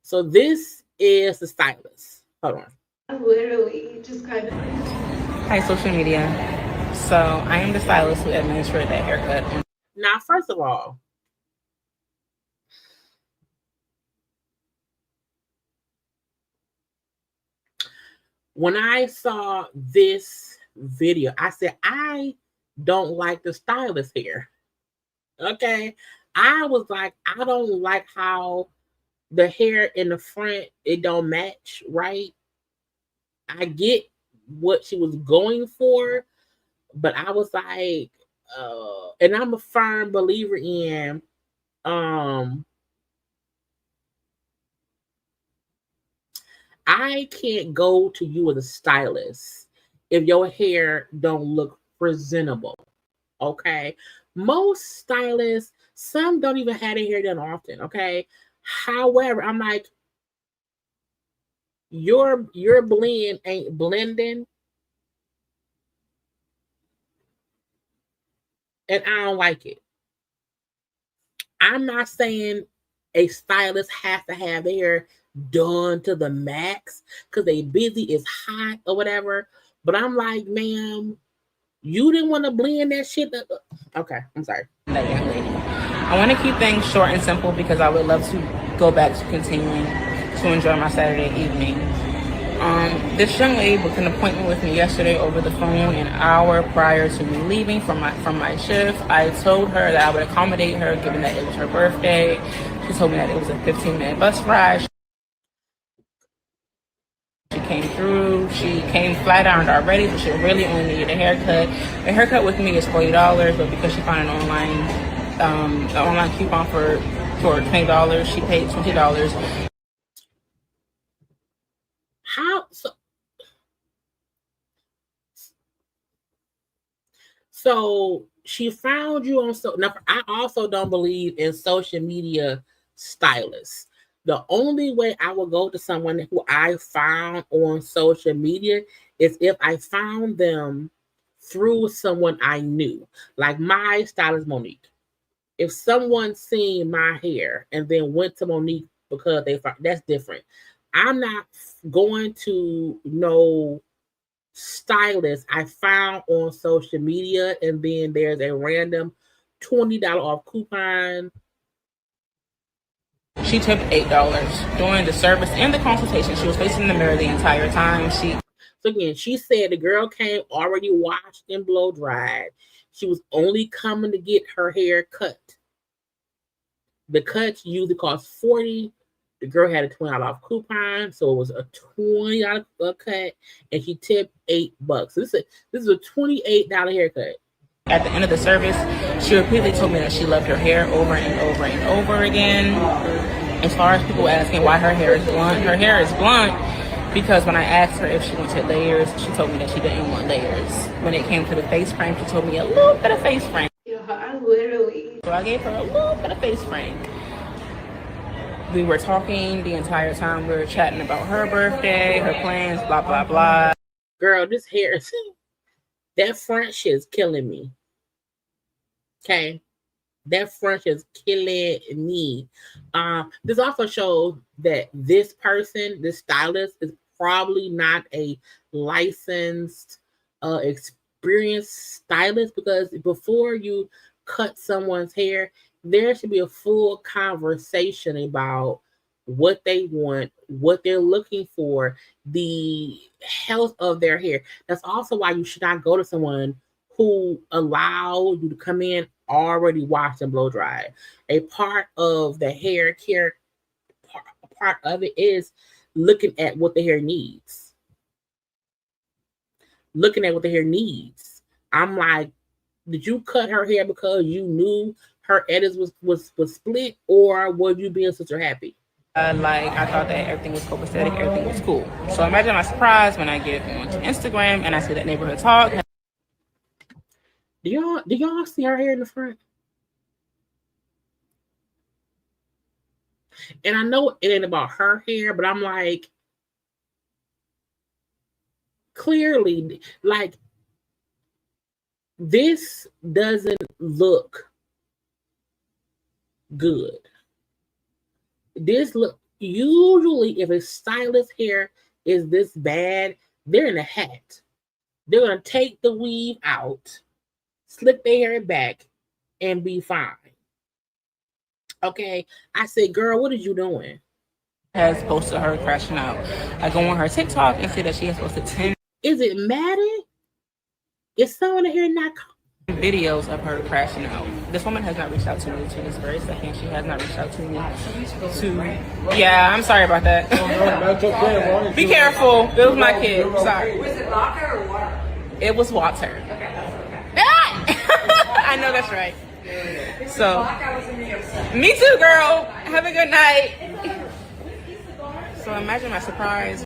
So this is the stylist. Hold on. I literally just kind of. Hi, social media. So I am the stylist who administered that haircut. Now, first of all, when I saw this video, I said, I don't like the stylist here. Okay. I was like, I don't like how the hair in the front, it don't match, right? I get what she was going for, but I was like, and I'm a firm believer in I can't go to you as a stylist if your hair don't look presentable. Okay. Most stylists, some don't even have their hair done often. Okay. However, I'm like, your blend ain't blending. And I don't like it. I'm not saying a stylist has to have their hair done to the max because they busy, it's hot or whatever. But I'm like, ma'am, you didn't want to blend that shit up. Okay, I'm sorry. That young lady. I want to keep things short and simple because I would love to go back to continuing to enjoy my Saturday evening. This young lady booked an appointment with me yesterday over the phone an hour prior to me leaving from my shift. I told her that I would accommodate her given that it was her birthday. She told me that it was a 15-minute bus ride. She came through. She came flat ironed already, so she really only needed a haircut. A haircut with me is $40, but because she found an online coupon for $20, she paid $20. How so she found you on now I also don't believe in social media stylists. The only way I will go to someone who I found on social media is if I found them through someone I knew. Like my stylist Monique. If someone seen my hair and then went to Monique because they found, that's different. I'm not going to no stylist I found on social media and then there's a random $20 off coupon. She tipped $8 during the service and the consultation. She was facing the mirror the entire time. So again, she said the girl came already washed and blow dried. She was only coming to get her hair cut. The cuts usually cost $40. The girl had a $20 off coupon, so it was a $20 cut, and she tipped $8. So this is a $28 haircut. At the end of the service, she repeatedly told me that she loved her hair over and over and over again. As far as people asking why her hair is blunt because when I asked her if she wanted layers, she told me that she didn't want layers. When it came to the face frame, she told me a little bit of face frame. I literally. So I gave her a little bit of face frame. We were talking the entire time. We were chatting about her birthday, her plans, blah, blah, blah. Girl, this That front shit is killing me. Okay. That front is killing me. This also shows that this person, this stylist, is probably not a licensed, experienced stylist, because before you cut someone's hair, there should be a full conversation about what they want, what they're looking for, the health of their hair. That's also why you should not go to someone who allow you to come in already washed and blow dried. A part of the hair care part of it is looking at what the hair needs. Looking at what the hair needs. I'm like, did you cut her hair because you knew her edits was split, or were you being sister happy? Like, I thought that everything was copacetic, everything was cool. So imagine my surprise when I get onto Instagram and I see that neighborhood talk. Do y'all see her hair in the front? And I know it ain't about her hair, but I'm like, clearly, like, this doesn't look good. This look, usually if a stylist hair is this bad, they're in a hat. They're gonna take the weave out, slick their hair back, and be fine. Okay, I said, girl, what are you doing? Has posted her crashing out. I go on her TikTok and see that she has posted 10. Is it Maddie? Is someone here not videos of her crashing out? This woman has not reached out to me to this very second. She has not reached out to me yeah, I'm sorry about that. Be careful. It was my kid. Sorry. Was it vodka or water? It was water. I know that's right. So, me too, girl. Have a good night. So imagine my surprise.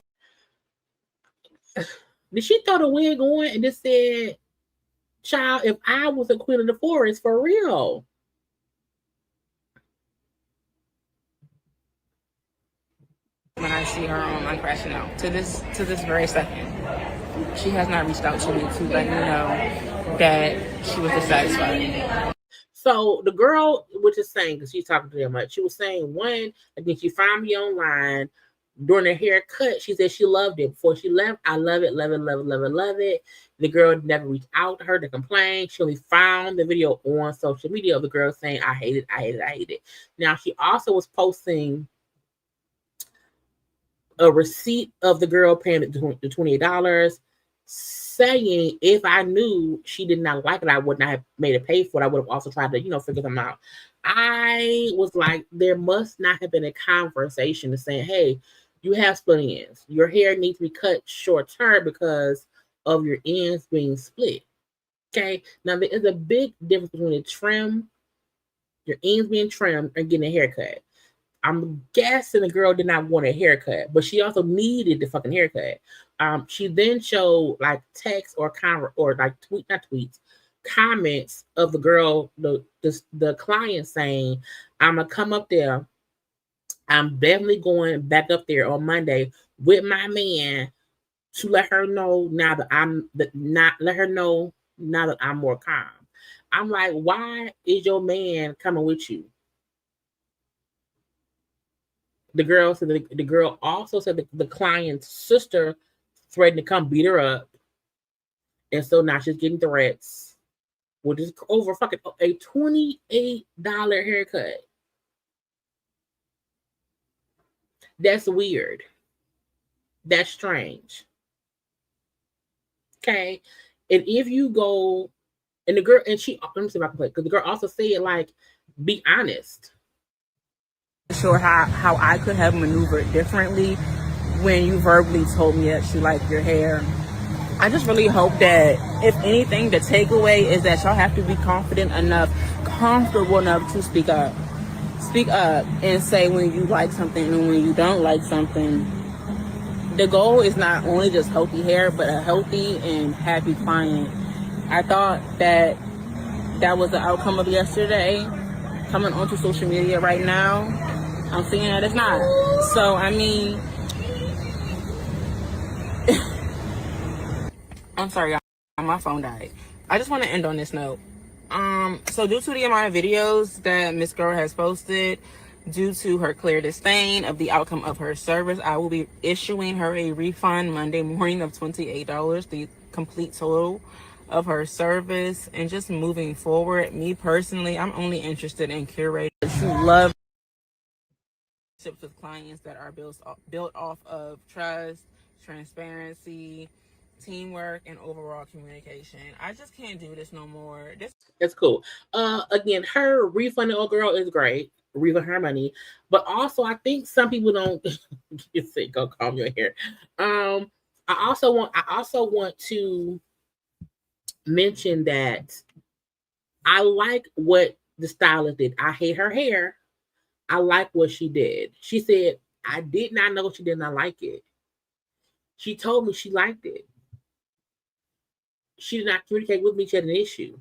Did she throw the wig on and just said, child, if I was a queen of the forest, for real? When I see her on crashing out, to this very second, she has not reached out to me to let me know that she was dissatisfied. So the girl, which is saying, because she's talking to them much, she was saying, one, I think she found me online during her haircut. She said she loved it. Before she left, I love it, love it, love it, love it, love it. The girl never reached out to her to complain. She only found the video on social media of the girl saying, I hate it, I hate it, I hate it. Now, she also was posting a receipt of the girl paying the $28, saying if I knew she did not like it, I would not have made it pay for it. I would have also tried to, figure them out. I was like, there must not have been a conversation to saying, hey, you have split ends. Your hair needs to be cut short term because of your ends being split. Okay. Now there is a big difference between a trim, your ends being trimmed, and getting a haircut. I'm guessing the girl did not want a haircut, but she also needed the fucking haircut. She then showed like text or like comments of the girl, the client saying, I'm gonna come up there. I'm definitely going back up there on Monday with my man to let her know now that I'm more calm. I'm like, why is your man coming with you? The girl said the girl also said that the client's sister threatened to come beat her up, and so now she's getting threats, which is over fucking a $28 haircut. That's weird. That's strange. Okay, and if you go, and the girl, and she, let me see if I can play, because the girl also said, like, be honest. Sure how I could have maneuvered differently when you verbally told me that you like your hair. I just really hope that, if anything, the takeaway is that y'all have to be comfortable enough to speak up and say when you like something and when you don't like something. The goal is not only just healthy hair, but a healthy and happy client. I thought that was the outcome of yesterday. Coming onto social media right now, I'm seeing that it's not. So, I mean, I'm sorry, y'all. My phone died. I just want to end on this note. So due to the amount of videos that Miss Girl has posted, due to her clear disdain of the outcome of her service, I will be issuing her a refund Monday morning of $28, the complete total of her service. And just moving forward, me personally, I'm only interested in curating love with clients that are built off of trust, transparency, teamwork, and overall communication. I just can't do this no more. It's cool. Again, her refunding old girl is great. Refund her money, but also I think some people don't. You say go comb your hair. I also want to mention that I like what the stylist did. I hate her hair. I like what she did. She said, I did not know she did not like it. She told me she liked it. She did not communicate with me. She had an issue.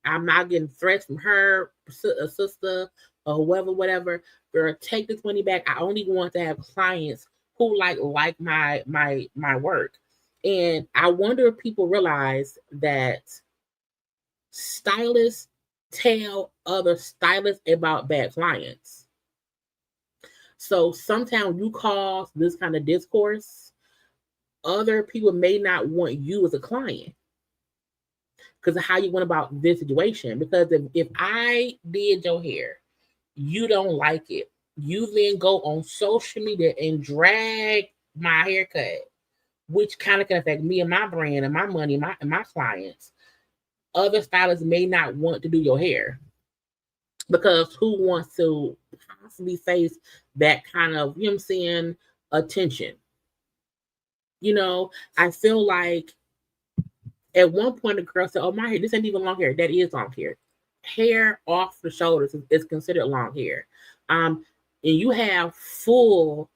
I'm not getting threats from her, a sister, or whoever, whatever. Girl, take this money back. I only want to have clients who like my work. And I wonder if people realize that stylists tell other stylists about bad clients. So sometimes you cause this kind of discourse, other people may not want you as a client because of how you went about this situation. Because if I did your hair, you don't like it, you then go on social media and drag my haircut, which kind of can affect me and my brand and my money and my clients. Other stylists may not want to do your hair because who wants to possibly face that kind of, you know what I'm saying, attention? You know, I feel like at one point the girl said, oh, my hair, this ain't even long hair. That is long hair. Hair off the shoulders is considered long hair. And you have full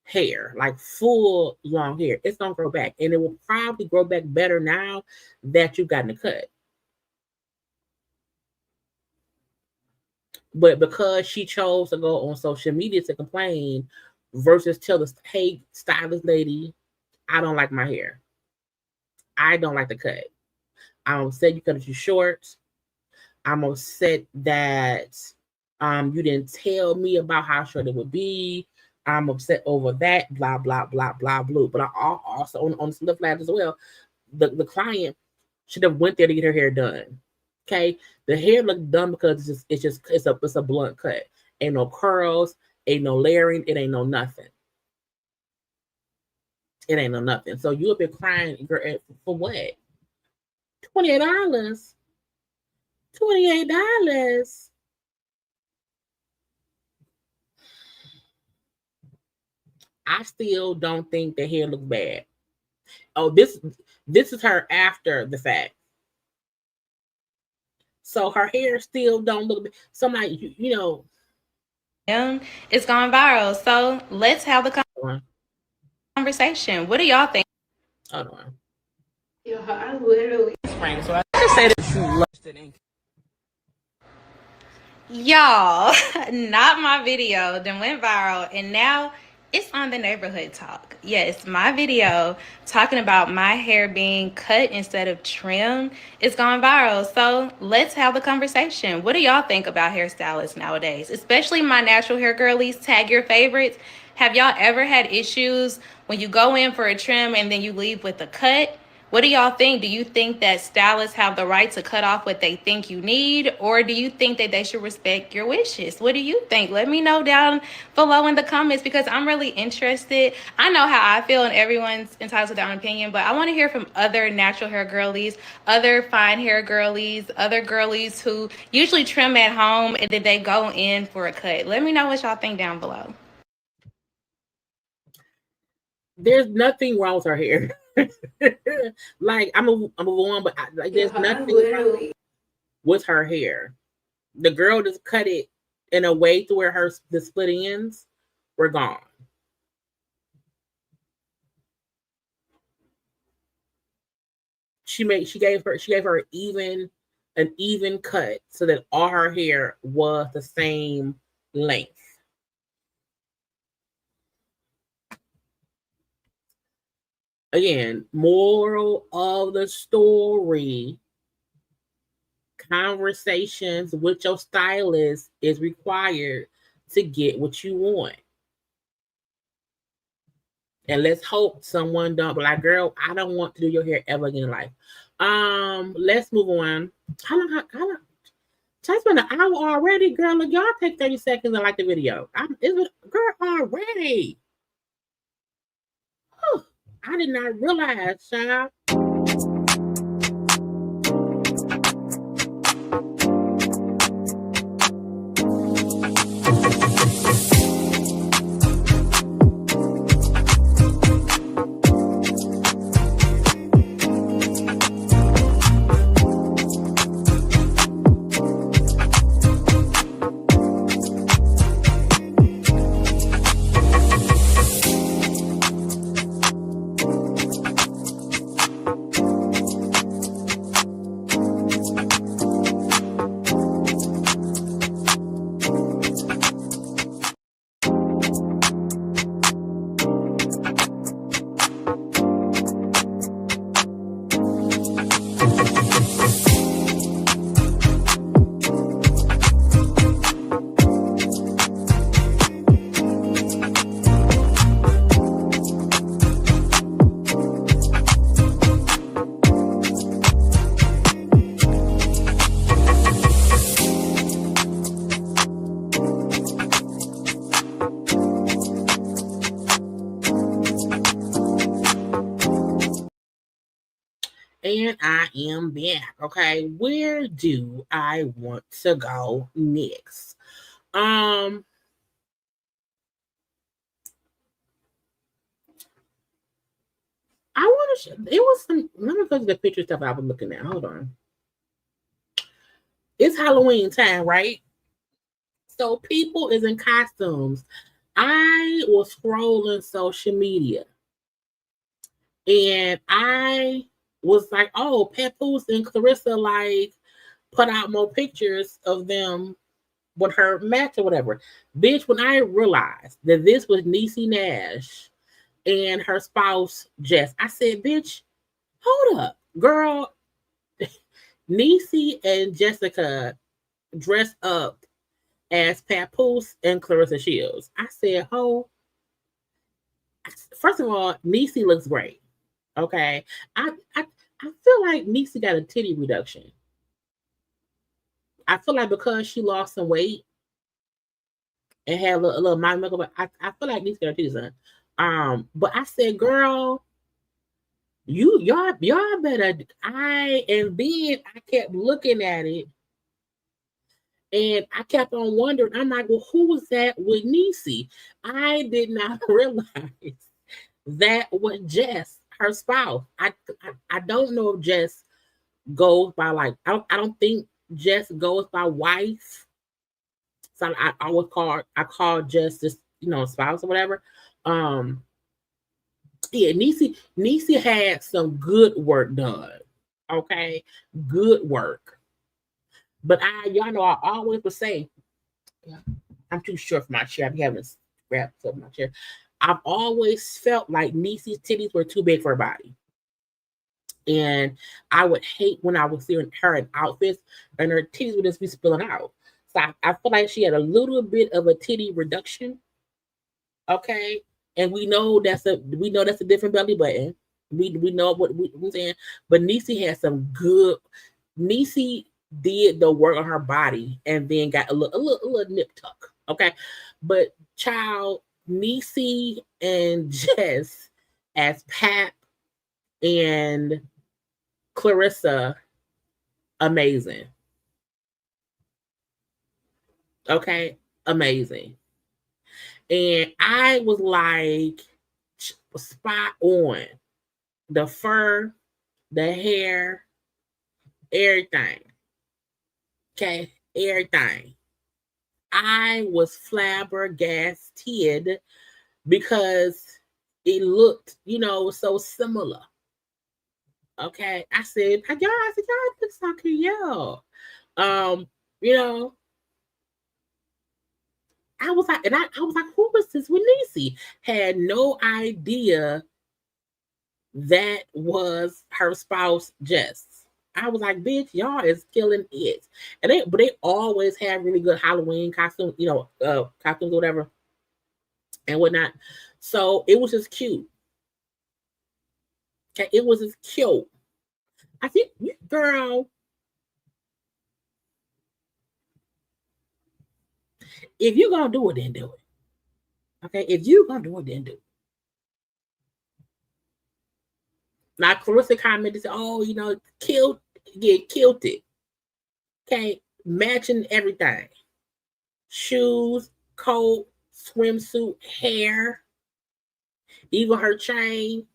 hair, like full long hair. It's gonna grow back. And it will probably grow back better now that you've gotten a cut. But because she chose to go on social media to complain versus tell the hey, stylist lady, I don't like my hair. I don't like the cut. I'm upset you cut it too short. I'm upset that you didn't tell me about how short it would be. I'm upset over that, blah, blah, blah, blah, blue. But I also on the flip side as well, the client should have went there to get her hair done. Okay, the hair looked done because it's a blunt cut. Ain't no curls, ain't no layering, it ain't no nothing. It ain't no nothing. So you up here crying for what? $28. $28. I still don't think the hair looks bad. Oh, this is her after the fact. So her hair still don't look bad. Somebody, you know. It's gone viral. So let's have the conversation. What do y'all think? Hold on. Yo, I literally. So I just say that you lost it in. Y'all, not my video that went viral, and now it's on the neighborhood talk. Yes, my video talking about my hair being cut instead of trim is gone viral. So let's have the conversation. What do y'all think about hairstylists nowadays? Especially my natural hair girlies, tag your favorites. Have y'all ever had issues when you go in for a trim and then you leave with a cut? What do y'all think? Do you think that stylists have the right to cut off what they think you need? Or do you think that they should respect your wishes? What do you think? Let me know down below in the comments because I'm really interested. I know how I feel and everyone's entitled to their own opinion, but I want to hear from other natural hair girlies, other fine hair girlies, other girlies who usually trim at home and then they go in for a cut. Let me know what y'all think down below. There's nothing wrong with her hair. Like I'm a woman, but there's nothing wrong with her hair. The girl just cut it in a way to where the split ends were gone. She gave her an even cut so that all her hair was the same length. Again, moral of the story, conversations with your stylist is required to get what you want. And let's hope someone don't be like, girl, I don't want to do your hair ever again in life. Let's move on. How long? It's been an hour already, girl. Look, y'all take 30 seconds and like the video. Girl, already. Whew, I did not realize, child. And I am back. Okay, where do I want to go next? I want to. It was some. Let me go to the picture stuff I was looking at. Hold on. It's Halloween time, right? So people is in costumes. I was scrolling social media, and I was like, "Oh, Papoose and Clarissa like put out more pictures of them with her match or whatever." Bitch, when I realized that this was Niecy Nash and her spouse Jess, I said, "Bitch, hold up, girl." Niecy and Jessica dressed up as Papoose and Clarissa Shields. I said, "Ho." First of all, Niecy looks great. Okay, I feel like Niecy got a titty reduction. I feel like because she lost some weight and had a little mind makeup, I feel like Niecy got her titties done. But I said, girl, y'all better. And then I kept looking at it, and I kept on wondering. I'm like, well, who was that with Niecy? I did not realize that was Jess, her spouse. I don't know if Jess goes by like I don't think Jess goes by wife. So I always call Jess just spouse or whatever. Yeah, Niecy had some good work done. Okay, good work. But y'all know I always would say, yeah, I'm too short for my chair. I'm having to grab up my chair. I've always felt like Niecy's titties were too big for her body. And I would hate when I would see her in outfits and her titties would just be spilling out. So I feel like she had a little bit of a titty reduction. Okay. And we know that's a different belly button. We know what we're saying. But Niecy had some good. Niecy did the work on her body and then got a little nip tuck. Okay. But child, Niecy and Jess as Pat and Clarissa, amazing. Okay, amazing. And I was like, spot on. The fur, the hair, everything. Okay, everything. I was flabbergasted because it looked, so similar. Okay, I said, y'all look so cute, y'all. I was like, who was this with Niecy? Had no idea that was her spouse, Jess. I was like, bitch, y'all is killing it. But they always have really good Halloween costumes, costumes or whatever and whatnot. So it was just cute. Okay, it was just cute. I think, girl, if you're gonna do it, then do it. Okay, if you're gonna do it, then do it. Now Clarissa commented, "Oh, killed it." Okay, matching everything: shoes, coat, swimsuit, hair, even her chain.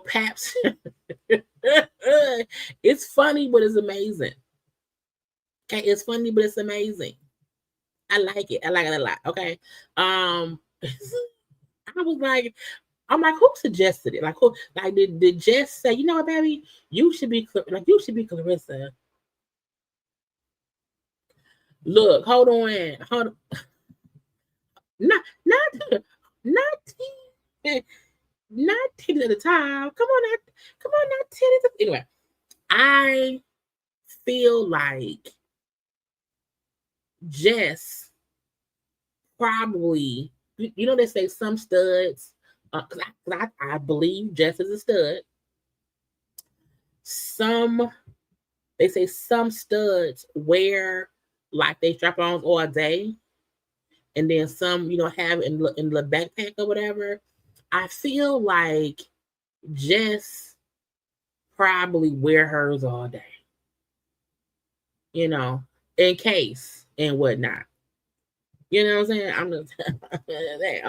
Paps. It's funny, but it's amazing. Okay, it's funny, but it's amazing. I like it. I like it a lot. Okay. I was like, I'm like, who suggested it? Like, who? Like, did Jess say, you know what, baby, you should be Clarissa. Look, hold on. Not not not titties at a time. Come on, not titties. Anyway, I feel like Jess probably, they say some studs, because I believe Jess is a stud. They say some studs wear like they strap-ons all day, and then some, have it in the backpack or whatever. I feel like Jess probably wear hers all day, in case and whatnot. You know what I'm saying? I'm just okay.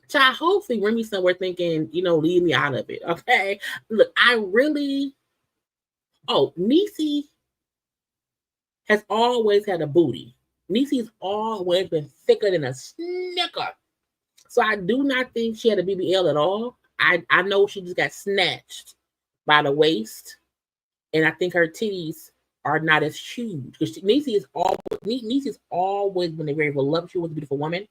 Child, hopefully bring me somewhere thinking, leave me out of it. Okay. Look, Niecy has always had a booty. Niecy's always been thicker than a snicker. So I do not think she had a BBL at all. I know she just got snatched by the waist. And I think her titties are not as huge. Because Niecy's always been a very voluptuous, beautiful woman.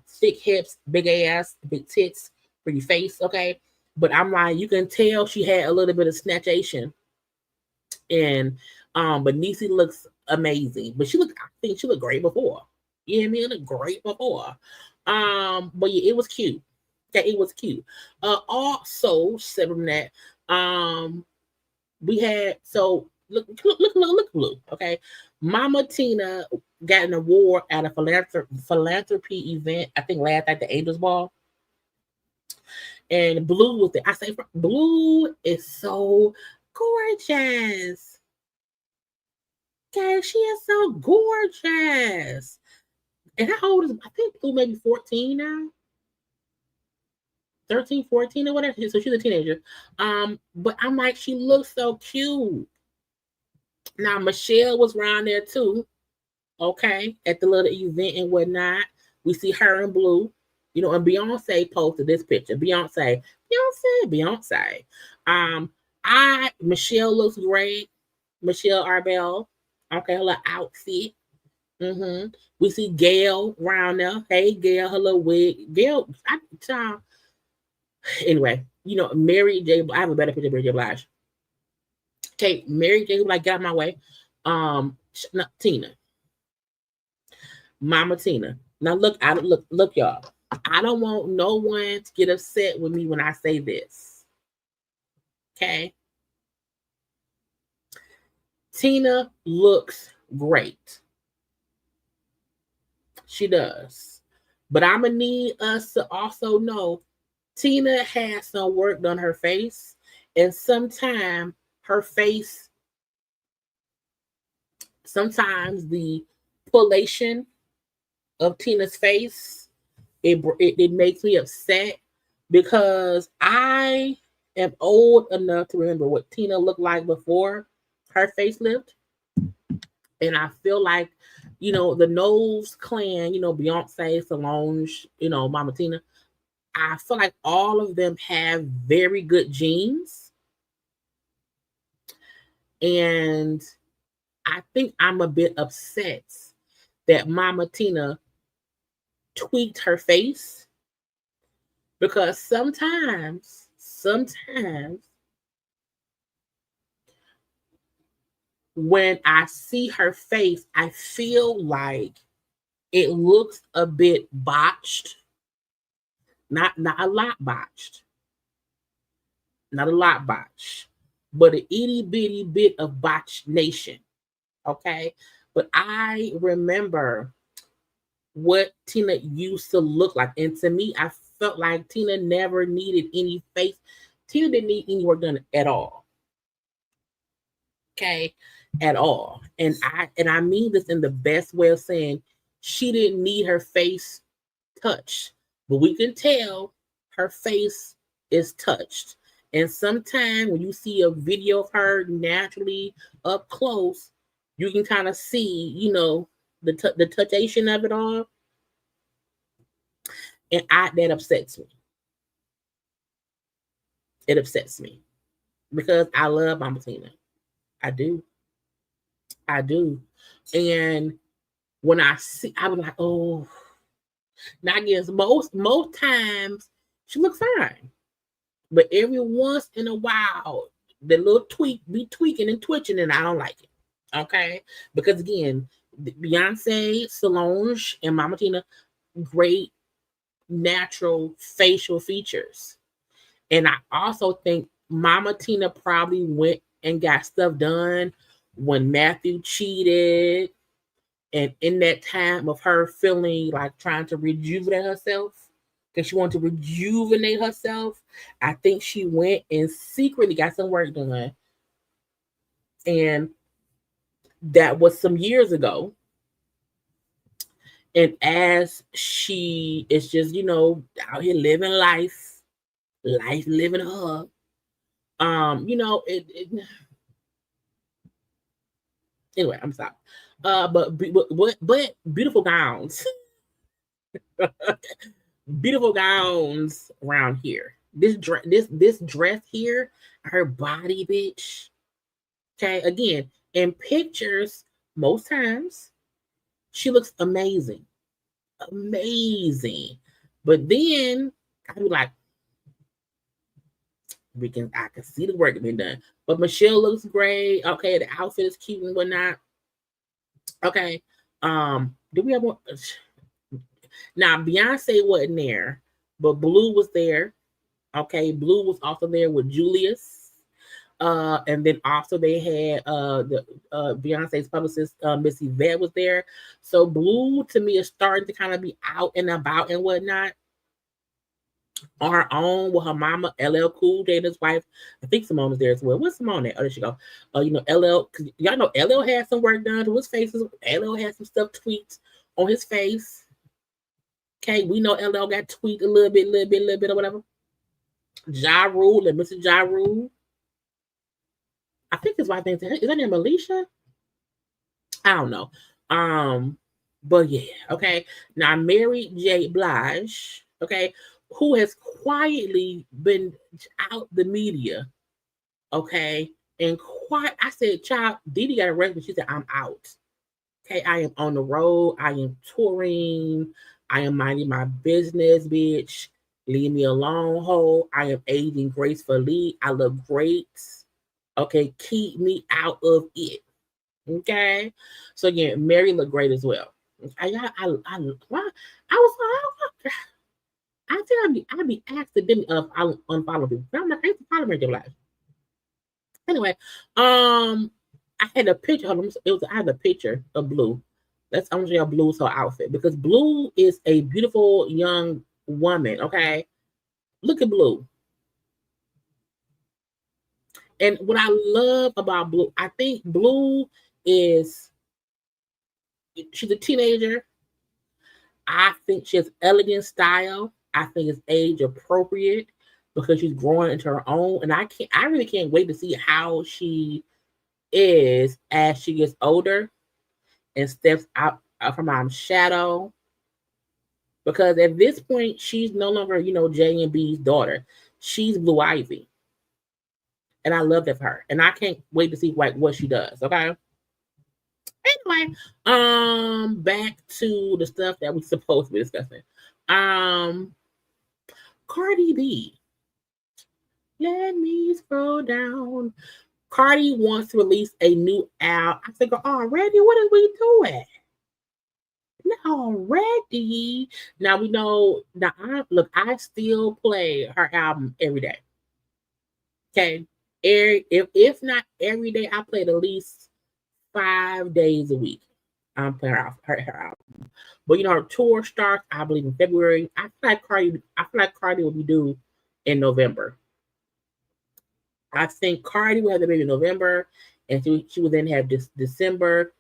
Thick hips, big ass, big tits, pretty face, okay? But I'm like, you can tell she had a little bit of snatchation. And but Niecy looks amazing. But I think she looked great before. You know what I mean? It looked great before. But yeah, it was cute. Okay, it was cute. Also, separate from that, we had look blue. Okay, Mama Tina got an award at a philanthropy event. I think last at the Angels Ball, and Blue was there. I say Blue is so gorgeous. Okay, she is so gorgeous. And how old is, I think Blue maybe 14 now? 13, 14 or whatever. So she's a teenager. But I'm like, she looks so cute. Now Michelle was around there too. Okay, at the little event and whatnot. We see her in blue. And Beyonce posted this picture. Beyonce. Michelle looks great. Michelle Arbel. Okay, her little outfit. We see Gail around there. Hey, Gail, her little wig. Gail, anyway, Mary J. I have a better picture of Mary J. Blige. Okay, Mary J. Blige, get out of my way. Tina. Mama Tina. Now look, y'all. I don't want no one to get upset with me when I say this. Okay. Tina looks great. She does. But I'm going to need us to also know Tina has some work done her face. And sometimes the polation of Tina's face, it makes me upset because I am old enough to remember what Tina looked like before her facelift. And I feel like, the Knowles clan, Beyonce, Solange, Mama Tina, I feel like all of them have very good genes. And I think I'm a bit upset that Mama Tina tweaked her face Because sometimes when I see her face, I feel like it looks a bit botched. Not a lot botched. Not a lot botched. But an itty bitty bit of botched nation. Okay. But I remember what Tina used to look like. And to me, I felt like Tina never needed any face. Tina didn't need any work done at all. Okay, at all. And I mean this in the best way of saying she didn't need her face touched. But we can tell her face is touched. And sometimes when you see a video of her naturally up close, you can kind of see, the touchation of it all. And that upsets me. It upsets me because I love Mama Tina. I do. And when I see, I'm like, oh. Now, again, most times she looks fine, but every once in a while, the little tweak be tweaking and twitching, and I don't like it. Okay, because again, Beyonce, Solange, and Mama Tina, great natural facial features. And I also think Mama Tina probably went and got stuff done when Matthew cheated. And in that time of her feeling like trying to rejuvenate herself, because she wanted to rejuvenate herself, I think she went and secretly got some work done. And that was some years ago. And as she is just, out here living life living her, anyway, I'm sorry. But beautiful gowns. Beautiful gowns around here. This dress here, her body, bitch. Okay, again, in pictures, most times she looks amazing. But then I be like, I can see the work being done. But Michelle looks great. Okay, the outfit is cute and whatnot. Okay. Do we have more? Now Beyonce wasn't there, but Blue was there. Okay, Blue was also there with Julius. And then also they had the Beyonce's publicist, Miss Yvette was there. So Blue to me is starting to kind of be out and about and whatnot on her own with her mama, LL Cool J and his wife. I think Simone is there as well. What's Simone at? Oh, there she go. LL, cause y'all know LL had some work done to his face. LL had some stuff tweaked on his face. Okay, we know LL got tweaked a little bit or whatever. Ja Rule and Mr. Ja Rule. I think his wife is that name Alicia? I don't know. But yeah, okay. Now Mary J. Blige, okay, who has quietly been out the media, okay, and I said, child, Didi got arrested. She said, I'm out. Okay, I am on the road. I am touring. I am minding my business, bitch. Leave me alone, ho. I am aging gracefully. I look great. Okay, keep me out of it. Okay, so again, Mary looked great as well. I think I'd be accidentally unfollow people. I'm like, I used to follow Mary J. Blige. Anyway, I had a picture. I had a picture of Blue. I'm gonna show you Blue's her outfit because Blue is a beautiful young woman. Okay, look at Blue. And what I love about Blue, I think Blue she's a teenager. I think she has elegant style. I think it's age appropriate because she's growing into her own. And I really can't wait to see how she is as she gets older and steps out of her mom's shadow. Because at this point, she's no longer, J and B's daughter. She's Blue Ivy. And I love that for her. And I can't wait to see what she does. Okay. Anyway, back to the stuff that we're supposed to be discussing. Cardi B. Let me scroll down. Cardi wants to release a new album. I think already. What are we doing? Already. Now we know. Now I still play her album every day. Okay, if not every day, I play it at least 5 days a week. I'm playing her album. But her tour starts, I believe, in February. I feel like Cardi will be due in November. I think Cardi will have the baby in November, and she will then have this December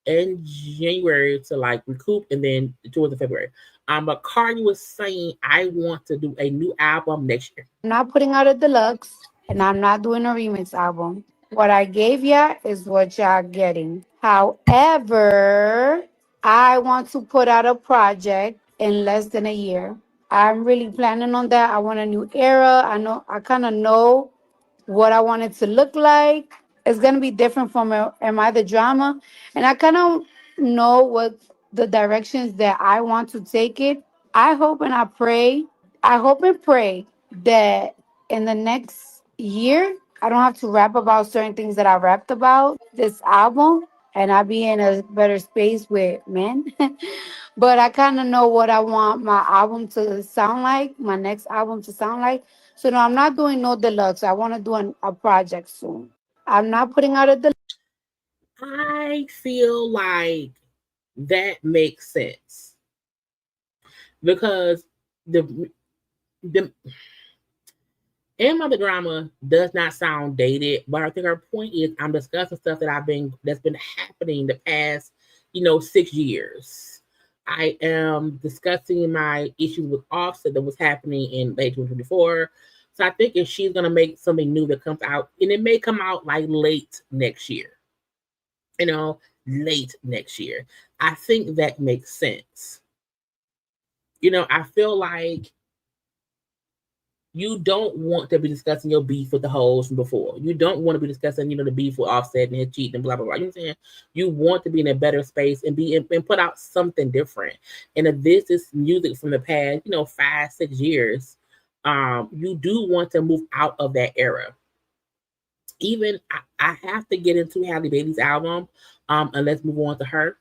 and January to like recoup, and then the tours in February. But Cardi was saying, I want to do a new album next year. I'm not putting out a deluxe and I'm not doing a remix album. What I gave ya is what y'all getting. However, I want to put out a project in less than a year. I'm really planning on that. I want a new era. I kind of know what I want it to look like. It's gonna be different from Am I the Drama? And I kind of know what the directions that I want to take it. I hope and I pray I hope and pray that in the next year, I don't have to rap about certain things that I rapped about this album and I be in a better space with men. But I kind of know what I want my album to sound like, my next album to sound like. So, no, I'm not doing no deluxe. I want to do a project soon. I'm not putting out a deluxe. I feel like that makes sense because the Am I the Drama does not sound dated, but I think her point is I'm discussing stuff that's been happening the past 6 years. I am discussing my issues with Offset that was happening in late 2024. So I think if she's gonna make something new that comes out, and it may come out like late next year, late next year, I think that makes sense. I feel like you don't want to be discussing your beef with the hoes from before. You don't want to be discussing, the beef with Offset and his cheating and blah, blah, blah. You know what I'm saying? You want to be in a better space and and put out something different. And if this is music from the past, 5-6 years, you do want to move out of that era. Even I have to get into Halle Bailey's album, and let's move on to her.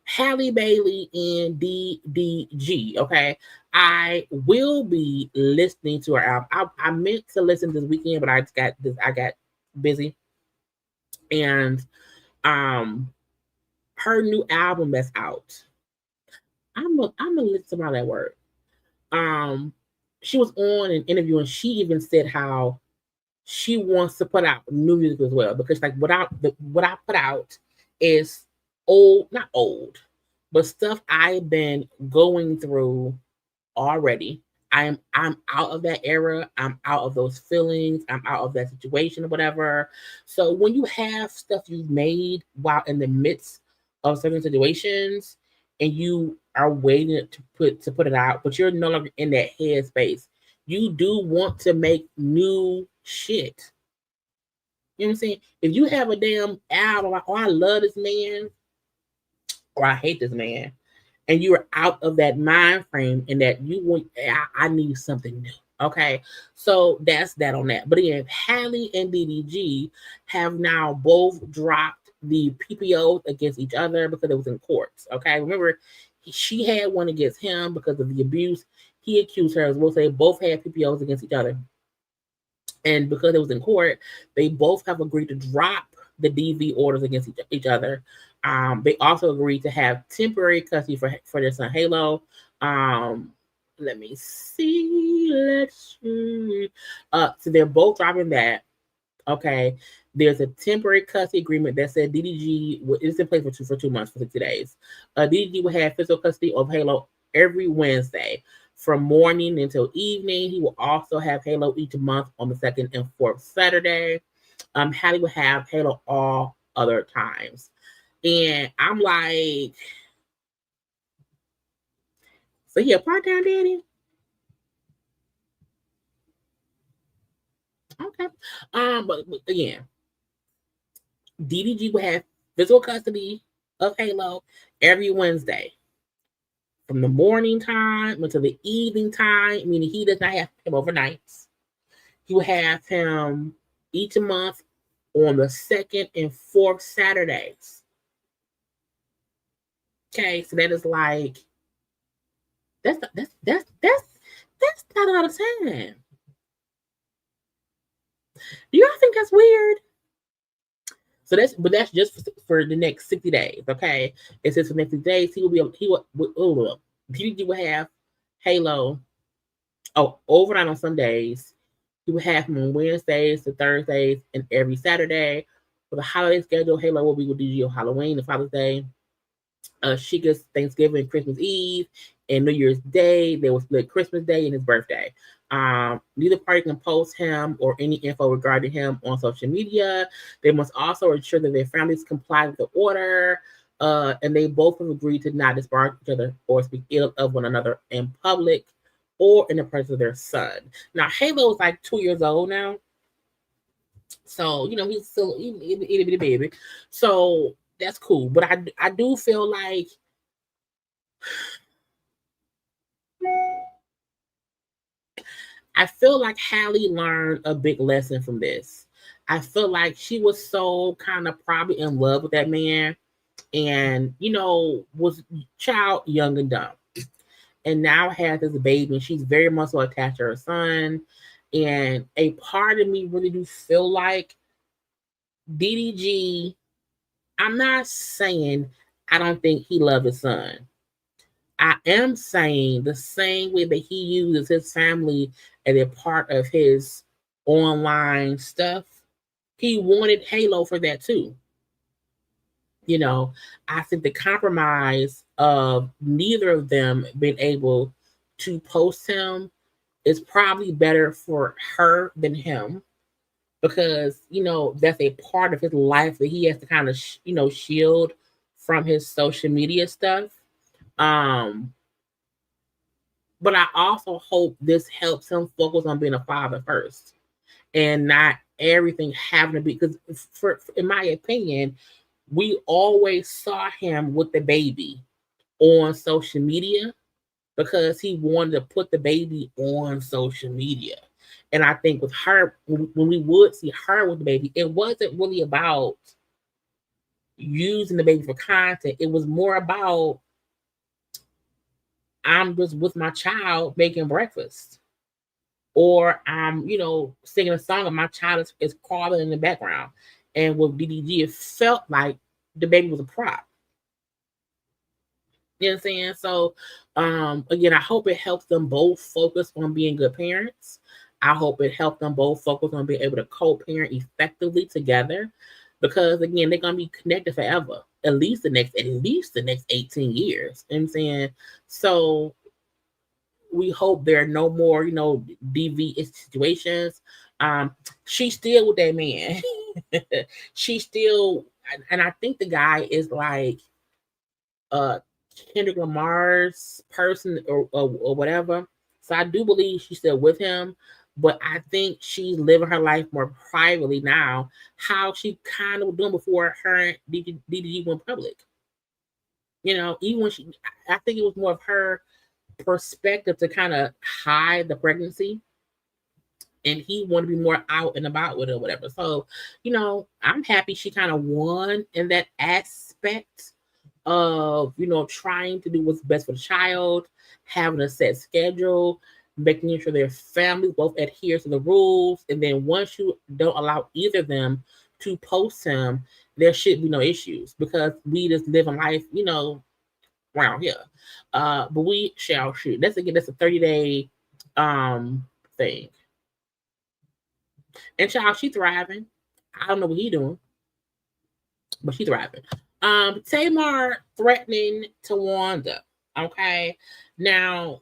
Halle Bailey and DDG. Okay, I will be listening to her album. I meant to listen this weekend, but I got busy. And her new album that's out. I'm gonna listen to how that work. She was on an interview and she even said how she wants to put out new music as well, because like what I put out is not old, but stuff I've been going through already. I'm out of that era. I'm out of those feelings. I'm out of that situation or whatever. So when you have stuff you've made while in the midst of certain situations and you are waiting to put it out, but you're no longer in that headspace, you do want to make new shit. You know what I'm saying? If you have a damn album like, oh, I love this man, or I hate this man, and you are out of that mind frame and that you want, I need something new. Okay, so that's that on that. But again, Halle and DDG have now both dropped the PPOs against each other because it was in courts. Okay, remember, she had one against him because of the abuse. He accused her as well. So they both had PPOs against each other. And because it was in court, they both have agreed to drop the DV orders against each other. They also agreed to have temporary custody for their son Halo. Let me see. Let's see. So they're both dropping that. Okay. There's a temporary custody agreement that said DDG is in place for 2 months, for 60 days. DDG will have physical custody of Halo every Wednesday from morning until evening. He will also have Halo each month on the 2nd and 4th Saturday. Halle will have Halo all other times. And I'm like, so he a part-time daddy? Okay. But again, DDG will have physical custody of Halo every Wednesday from the morning time until the evening time, meaning he does not have him overnights. He will have him each month on the second and fourth Saturdays. Okay, so that is like that's not a lot of time. Do y'all think that's weird? So that's just for the next 60 days, okay? It says for the next 60 days he will have Halo overnight on some days. He will have him on Wednesdays to Thursdays and every Saturday. For the holiday schedule, Halo will be with DG on Halloween and Father's Day. Sheikah's Thanksgiving, Christmas Eve, and New Year's Day. They will split Christmas Day and his birthday. Neither party can post him or any info regarding him on social media. They must also ensure that their families comply with the order. And they both have agreed to not disparage each other or speak ill of one another in public or in the presence of their son. Now, Halo is like 2 years old now. So, he's still itty bitty baby. So that's cool. But I do feel like Halle learned a big lesson from this. I feel like she was so kind of probably in love with that man and, was child young and dumb. And now has this baby and she's very much so attached to her son. And a part of me really do feel like DDG, I'm not saying I don't think he loves his son. I am saying the same way that he uses his family as a part of his online stuff, he wanted Halo for that too. I think the compromise of neither of them being able to post him is probably better for her than him because, that's a part of his life that he has to kind of, shield from his social media stuff. But I also hope this helps him focus on being a father first and not everything having to be, because in my opinion, we always saw him with the baby on social media because he wanted to put the baby on social media. And I think with her, when we would see her with the baby, it wasn't really about using the baby for content. It was more about, I'm just with my child making breakfast. Or I'm, singing a song and my child is crawling in the background. And with DDG, it felt like the baby was a prop. You know what I'm saying? So, again, I hope it helps them both focus on being good parents. I hope it helps them both focus on being able to co-parent effectively together. Because again, they're gonna be connected forever. At least the next 18 years. You know what I'm saying? So we hope there are no more, DV situations. She's still with that man. She's still, and I think the guy is like Kendrick Lamar's person or whatever. So I do believe she's still with him, but I think she's living her life more privately now, how she kind of was doing before her and DDG went public. Even when I think it was more of her perspective to kind of hide the pregnancy. And he wanted to be more out and about with it or whatever. So, I'm happy she kind of won in that aspect of, trying to do what's best for the child, having a set schedule, making sure their families both adhere to the rules. And then once you don't allow either of them to post him, there should be no issues because we just live in life, around here. But we shall shoot. That's a 30-day thing. And child, she thriving. I don't know what he doing, but she thriving. Tamar threatening Towanda. Okay. Now,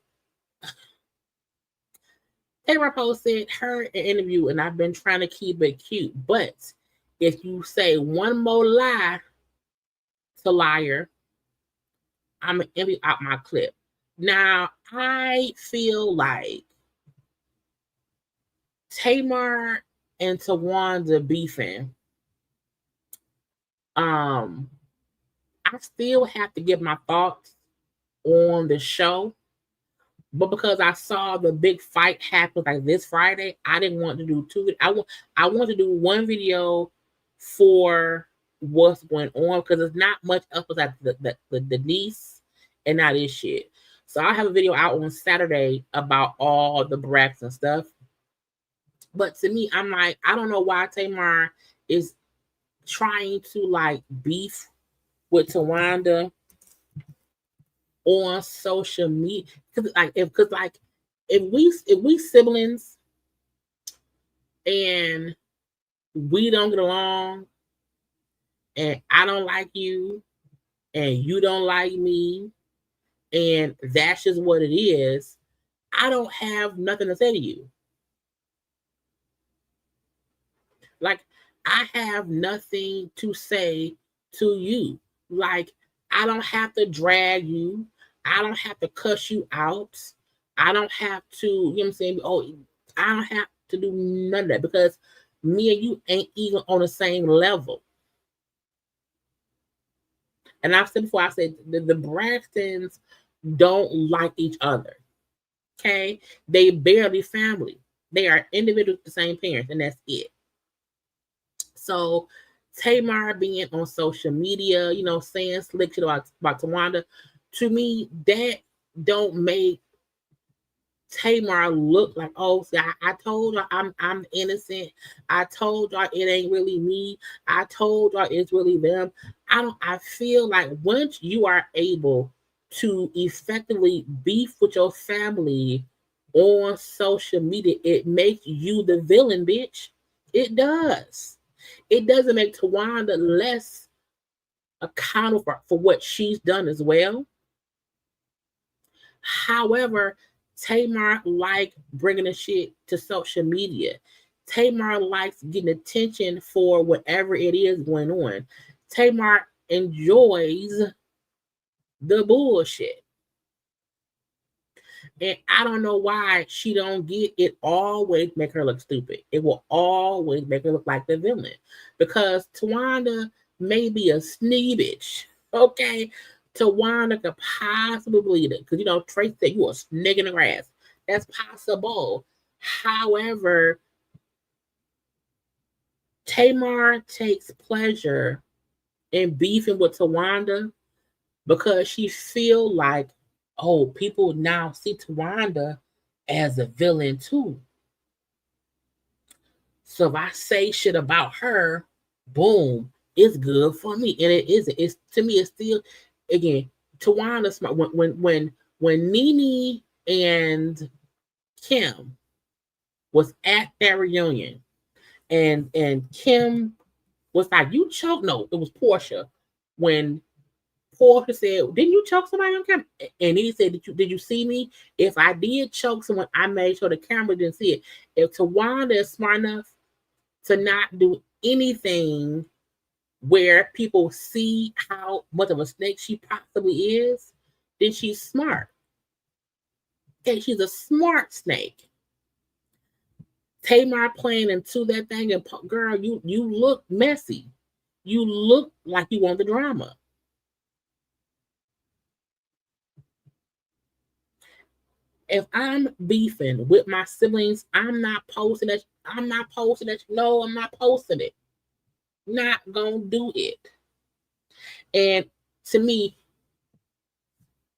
Tamar posted her interview, and I've been trying to keep it cute. But if you say one more lie to liar, I'm going to empty out my clip. Now, I feel like Tamar and Towanda beefing. I still have to give my thoughts on the show. But because I saw the big fight happen like this Friday, I didn't want to do two. I want to do one video for what's going on because there's not much else besides the niece and not this shit. So I have a video out on Saturday about all the brats and stuff. But to me, I'm like, I don't know why Tamar is trying to like beef with Towanda on social media. Because if we siblings and we don't get along and I don't like you and you don't like me and that's just what it is, I don't have nothing to say to you. Like, I have nothing to say to you. Like, I don't have to drag you. I don't have to cuss you out. I don't have to, you know what I'm saying? Oh, I don't have to do none of that because me and you ain't even on the same level. And I've said before, I said the Braxtons don't like each other. Okay? They barely family. They are individuals with the same parents, and that's it. So Tamar being on social media, you know, saying slick shit about Towanda, to me, that don't make Tamar look like, oh, see, I told y'all I'm innocent. I told y'all it ain't really me. I told y'all it's really them. I feel like once you are able to effectively beef with your family on social media, it makes you the villain, bitch. It does. It doesn't make Towanda less accountable for what she's done as well. However, Tamar like bringing the shit to social media. Tamar likes getting attention for whatever it is going on. Tamar enjoys the bullshit. And I don't know why she don't get it. Always make her look stupid. It will always make her look like the villain. Because Towanda may be a sneaky bitch. Okay? Towanda could possibly believe it. Because, you know, Trace said you a snake in the grass. That's possible. However, Tamar takes pleasure in beefing with Towanda because she feel like, oh, people now see Towanda as a villain too. So if I say shit about her, boom, it's good for me. And it isn't. It's to me, it's still again, Towanda smart. When Nene and Kim was at their reunion, and Kim was like, "You choked." No, it was Portia. When Portia said, "Didn't you choke somebody on camera?" And he said, "Did you see me? If I did choke someone, I made sure the camera didn't see it." If Towanda is smart enough to not do anything where people see how much of a snake she possibly is, then she's smart. Okay, she's a smart snake. Tamar playing into that thing, and girl, you look messy. You look like you want the drama. If I'm beefing with my siblings, I'm not posting that. I'm not posting that. No, I'm not posting it. Not gonna do it. And to me,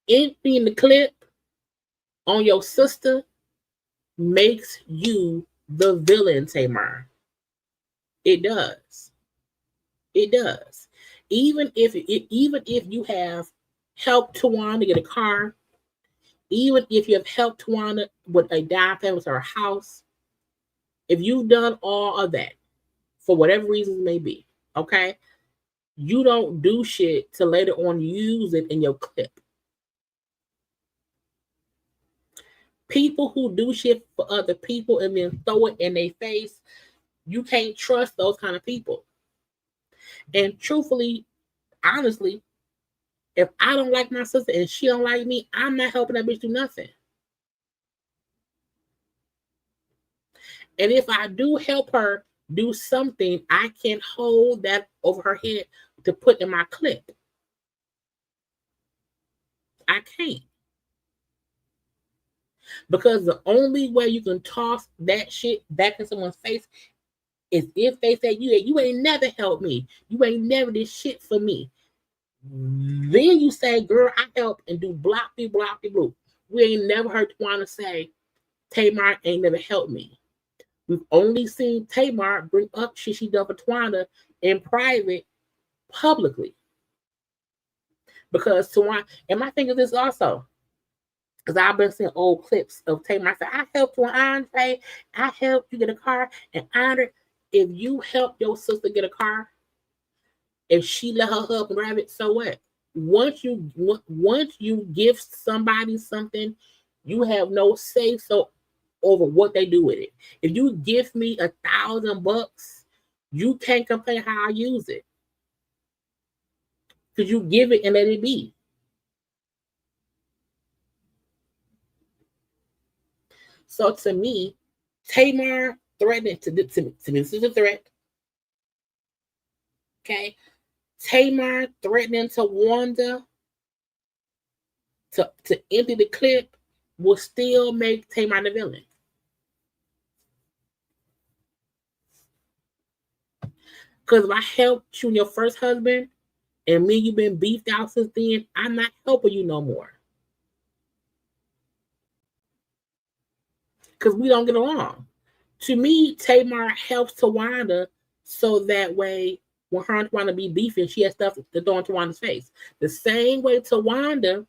emptying the clip on your sister makes you the villain, Tamar. It does. It does. Even if you have helped Towanda get a car, even if you have helped Towanda with a down payment or a house, if you've done all of that for whatever reasons it may be, okay, you don't do shit to later on use it in your clip. People who do shit for other people and then throw it in their face, you can't trust those kind of people. And truthfully, honestly, if I don't like my sister and she don't like me, I'm not helping that bitch do nothing. And if I do help her do something, I can hold that over her head to put in my clip. I can't. Because the only way you can toss that shit back in someone's face is if they say, you ain't never helped me. You ain't never did shit for me. Then you say, girl, I help and do blocky, blocky, blue. We ain't never heard Towanda say, Tamar ain't never helped me. We've only seen Tamar bring up shit she done for Towanda in private, publicly. Because Towanda, and my thing is this also, because I've been seeing old clips of Tamar. I said, I helped you, Andre. I helped you get a car. And Andre, if you help your sister get a car, if she let her husband drive it, so what? Once you give somebody something, you have no say so over what they do with it. If you give me $1,000, you can't complain how I use it. Because you give it and let it be. So to me, Tamar threatened to me. This is a threat. Okay. Tamar threatening Towanda to empty the clip will still make Tamar the villain. Because if I helped you and your first husband, and me, you've been beefed out since then, I'm not helping you no more. Because we don't get along. To me, Tamar helps Towanda so that way when her and Towanda be beefing, she has stuff to throw in Tawanda's face. The same way Towanda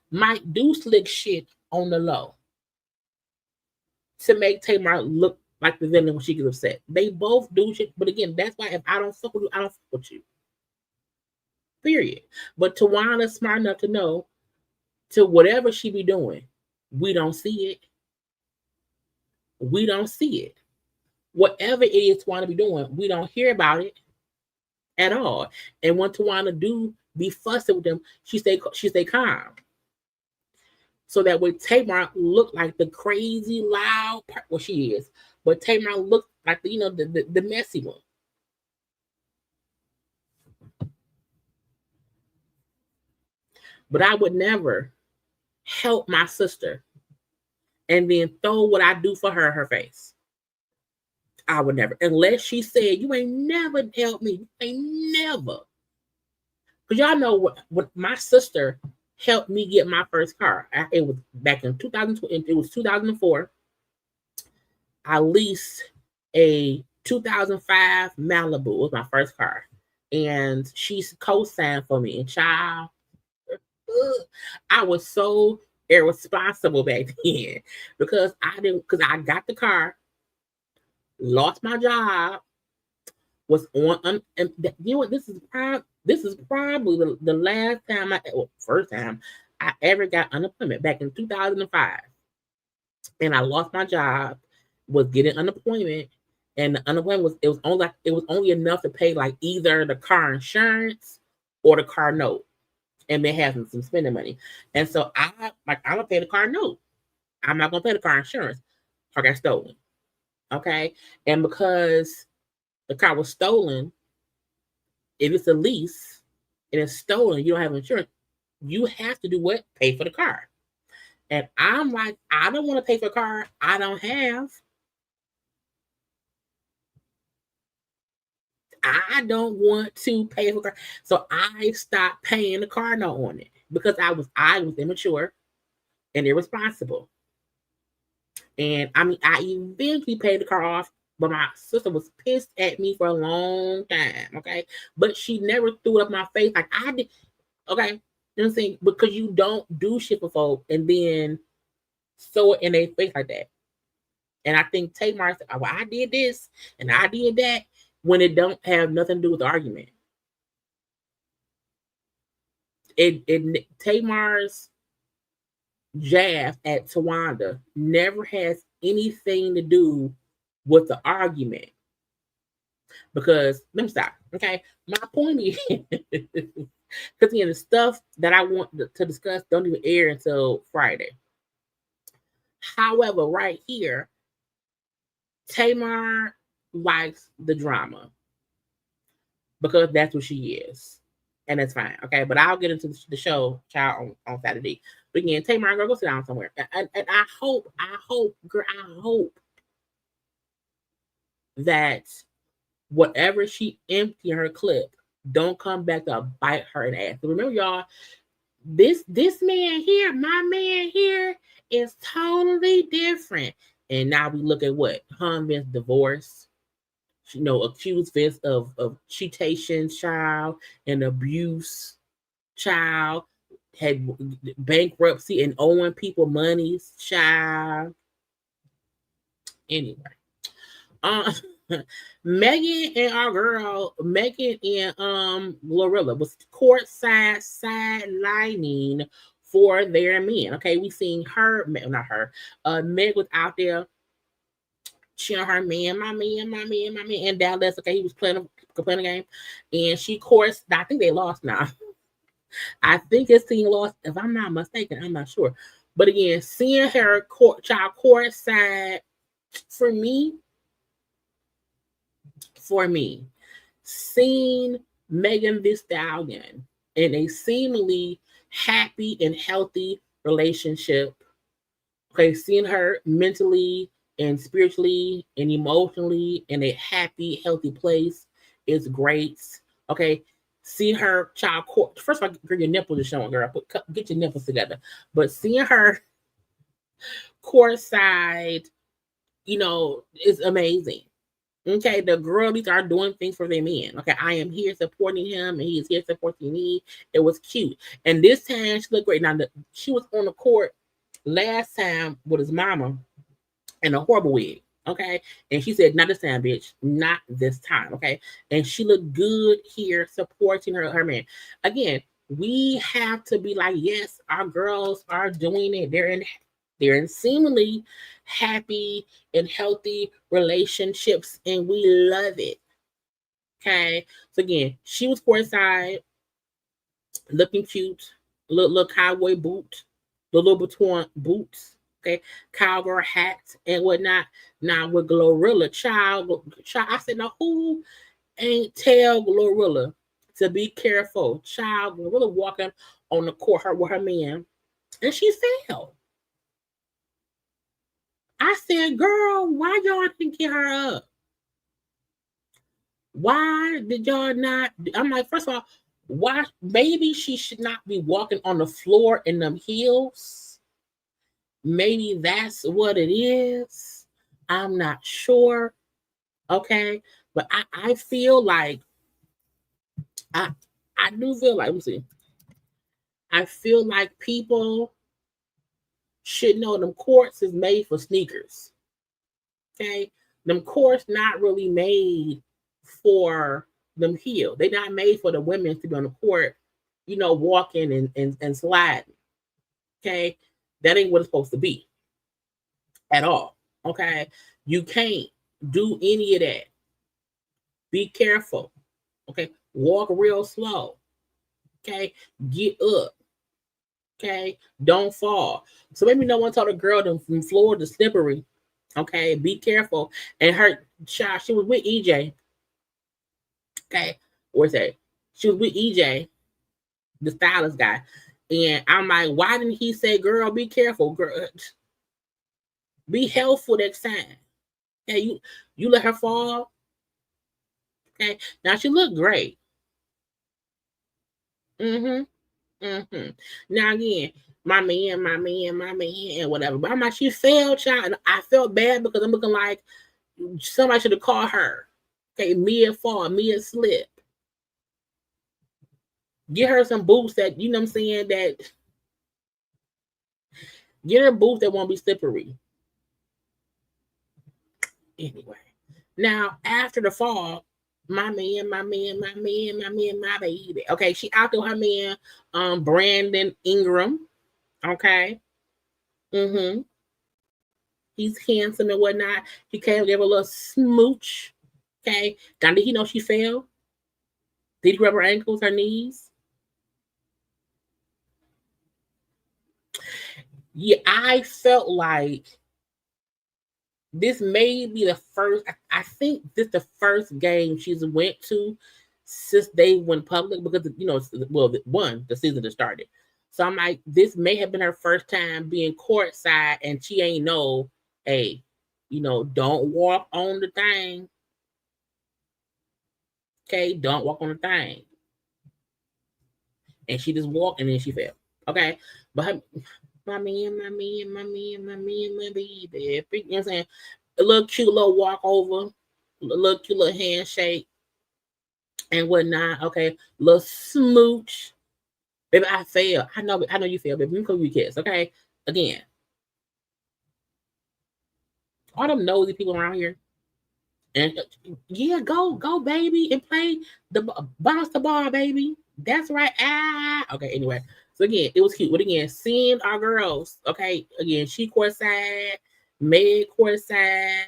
might do slick shit on the low to make Tamar look like the villain when she gets upset. They both do shit, but again, that's why if I don't fuck with you, I don't fuck with you. Period. But Tawanda's smart enough to know to whatever she be doing, we don't see it. We don't see it. Whatever it is Towanda be doing, we don't hear about it at all. And when Towanda do be fussing with them, she stay calm. So that way Tamar look like the crazy loud part. Well, she is, but Tamar look like the messy one. But I would never help my sister and then throw what I do for her in her face. I would never. Unless she said, you ain't never helped me. You ain't never. Because y'all know what my sister helped me get my first car. It was back in 2002. It was 2004. I leased a 2005 Malibu. It was my first car. And she co-signed for me. And child, I was so irresponsible back then because I got the car, lost my job, was on, and you know what? This is probably the last time first time I ever got unemployment back in 2005, and I lost my job, was getting unemployment, and the unemployment was only enough to pay like either the car insurance or the car note. And they have some spending money. And so I'm gonna pay the car note. I'm not gonna pay the car insurance. Car got stolen. Okay. And because the car was stolen, if it's a lease and it's stolen, you don't have insurance, you have to do what? Pay for the car. And I'm like, I don't want to pay for a car I don't have. I don't want to pay for a car. So I stopped paying the car note on it because I was immature and irresponsible. And I mean, I eventually paid the car off, but my sister was pissed at me for a long time. Okay. But she never threw it up my face like I did. Okay. You know what I'm saying? Because you don't do shit for folk and then throw it in their face like that. And I think Tamar said, well, I did this and I did that when it don't have nothing to do with the argument. Tamar's jab at Towanda never has anything to do with the argument. Because let me stop. Okay. My point is because the stuff that I want to discuss don't even air until Friday. However, right here, Tamar likes the drama because that's what she is. and that's fine. Okay, but I'll get into the show, child, on Saturday. But again, Tamar, girl, go sit down somewhere. And I hope, girl, I hope that whatever she empty in her clip don't come back to bite her in the ass. So remember, y'all, this man here, my man here, is totally different. And now we look at what Vince divorce, accused Vince of cheatation, child, and abuse, child, had bankruptcy and owing people monies, child. Anyway, Megan and our girl, Megan and Glorilla was courtside sidelining for their men. Okay, we seen her, not her, Meg was out there cheering her man, my man in Dallas. Okay, he was playing a game, and she course. I think they lost now. I think his team lost, if I'm not mistaken. I'm not sure, but again, seeing her child courtside for me, seeing Megan Thee Stallion in a seemingly happy and healthy relationship. Okay, seeing her mentally and spiritually and emotionally in a happy, healthy place is great. Okay, seeing her child court. First of all, girl, your nipples are showing, girl. Get your nipples together. But seeing her courtside, is amazing. Okay, the girlies are doing things for their men. Okay, I am here supporting him, and he is here supporting me. It was cute, and this time she looked great. Now she was on the court last time with his mama in a horrible wig. Okay, and she said, "Not this time, bitch. Not this time." Okay, and she looked good here supporting her man. Again, we have to be like, yes, our girls are doing it. They're in seemingly happy and healthy relationships, and we love it. Okay. So again, she was courtside, looking cute, little cowboy boot, the Louboutin boots, okay, cowgirl hat and whatnot. Now with Glorilla, child, I said, now who ain't tell Glorilla to be careful? Child, Glorilla walking on the court with her man, and she fell. I said, girl, why y'all didn't get her up? Why did y'all not? I'm like, first of all, why? Maybe she should not be walking on the floor in them heels. Maybe that's what it is. I'm not sure. Okay. But I feel like, I do feel like, let me see. I feel like people should know them courts is made for sneakers. Okay, them courts not really made for them heel. They're not made for the women to be on the court, walking and sliding. Okay, that ain't what it's supposed to be at all. Okay, you can't do any of that. Be careful. Okay, walk real slow. Okay, get up. Okay, don't fall. So maybe no one told a girl from Florida slippery. Okay, be careful. And her child, she was with EJ. Okay, where's that? She was with EJ, the stylist guy. And I'm like, why didn't he say, girl, be careful, girl? Be helpful next time. Okay, you let her fall. Okay, now she looked great. Now again, my man, and whatever. But I'm like, she failed, child. And I felt bad because I'm looking like somebody should have called her. Okay, Mia fall, Mia slip. Get her some boots that, you know what I'm saying, that get her boots that won't be slippery. Anyway, now after the fall, my man, my baby. Okay, she out there with her man, Brandon Ingram. Okay. He's handsome and whatnot. He came give her a little smooch. Okay. Now, did he know she fell? Did he rub her ankles, her knees? Yeah, I felt like this may be the first. I think this the first game she's went to since they went public because the season just started. So I'm like, this may have been her first time being courtside, and she ain't know, hey, don't walk on the thing. Okay, don't walk on the thing. And she just walked, and then she fell. Okay, but my man, baby. You know what I'm saying? A little cute little walk over, a little cute little handshake, and whatnot. Okay, little smooch. Baby, I fell. I know you fell, baby. We can be kids, okay? Again. All them nosy people around here. And yeah, go, baby, and play the bounce the ball, baby. That's right. Okay, anyway. So again, it was cute. But again, seeing our girls, okay, again, she courtside, Meg courtside,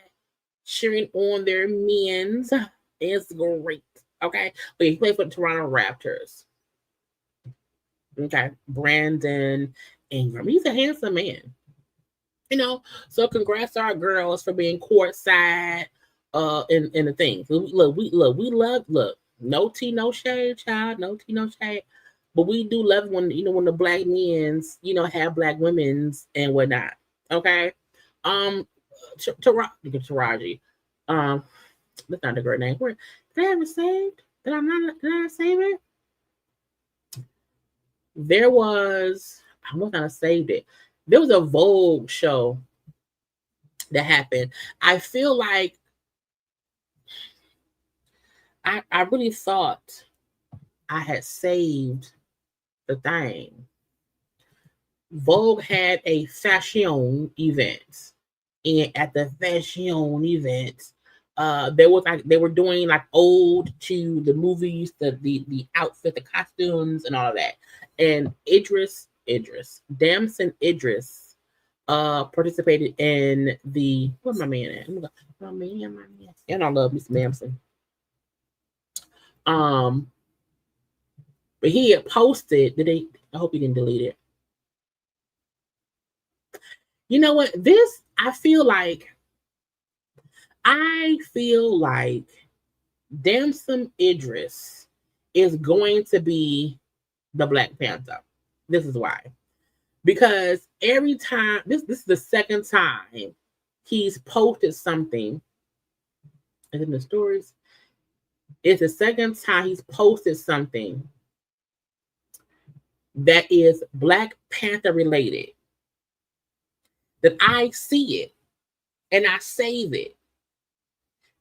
cheering on their men's. It's great. Okay. But he played for the Toronto Raptors. Okay. Brandon Ingram. He's a handsome man. So congrats to our girls for being courtside in the thing. We love no tea, no shade, child, no tea, no shade. But we do love when the black men's, have black women's and whatnot. Okay. Taraji. That's not the girl name. Where did I have it saved? Did I not save it? There was, I must not have saved it. There was a Vogue show that happened. I feel like I really thought I had saved the thing. Vogue had a fashion event, and at the fashion event, they were doing like ode to the movies, the outfit, the costumes, and all of that. And Damson Idris, participated in the, where's my man at? My man. And I love Miss Damson. But he had posted, I hope he didn't delete it. You know what? I feel like Damson Idris is going to be the Black Panther. This is why. Because every time, this is the second time he's posted something, and in the stories, it's the second time he's posted something that is Black Panther related, that I see it and I save it,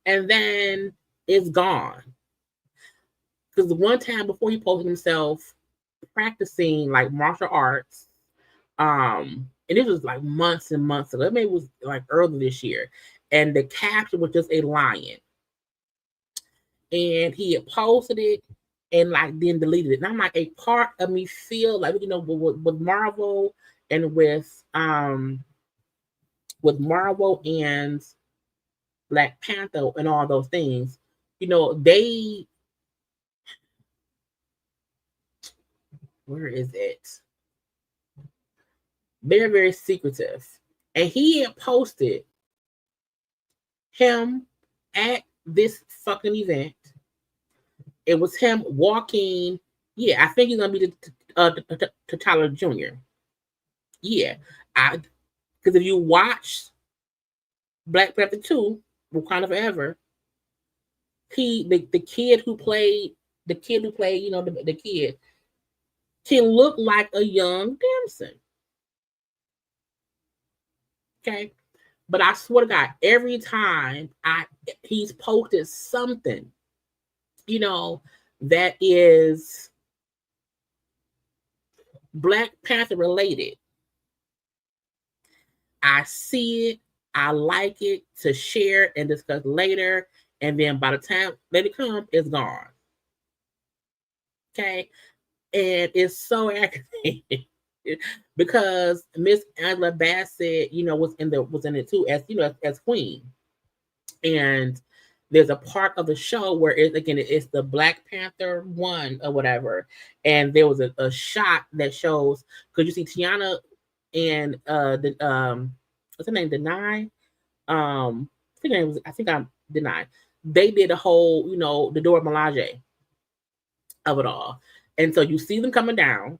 and then it's gone. Because the one time before, he posted himself practicing like martial arts, and this was like months and months ago. Maybe it was like early this year, and the caption was just a lion, and he had posted it and like then deleted it. And I'm like, a part of me feel like, with Marvel and with Marvel and Black Panther and all those things, where is it? They're very secretive. And he had posted him at this fucking event. It was him walking. Yeah, I think he's gonna be the T'Challa Jr. Yeah, because if you watch Black Panther 2, Wakanda Forever, the kid who played, the kid can look like a young Damson. Okay, but I swear to God, every time he's posted something, that is Black Panther related, I see it, I like it to share and discuss later, and then by the time let it come, it's gone. Okay, and it's so aggravating because Miss Angela Bassett, was in it too, as Queen, and there's a part of the show where it's the Black Panther 1 or whatever, and there was a shot that shows, because you see Tiana and what's her name, Denai, I think I'm Denai. They did a whole, the Dora Milaje. of it all. And so you see them coming down.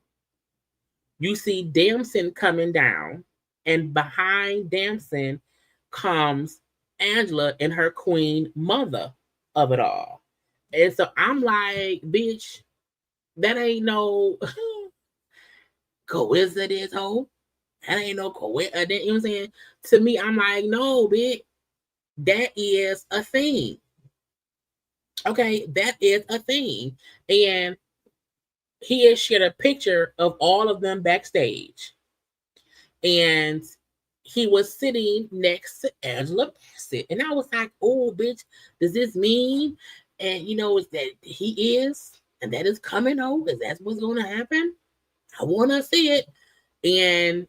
You see Damson coming down, and behind Damson comes Angela and her queen mother of it all. And so I'm like, bitch, that ain't no coincidence, ho. That ain't no coincidence. You know what I'm saying? To me, I'm like, no, bitch, that is a thing. Okay, that is a thing. And he has shared a picture of all of them backstage. And he was sitting next to Angela Bassett. And I was like, oh, bitch, does this mean? And, is that he is? And that is coming over? Is that what's going to happen? I want to see it. And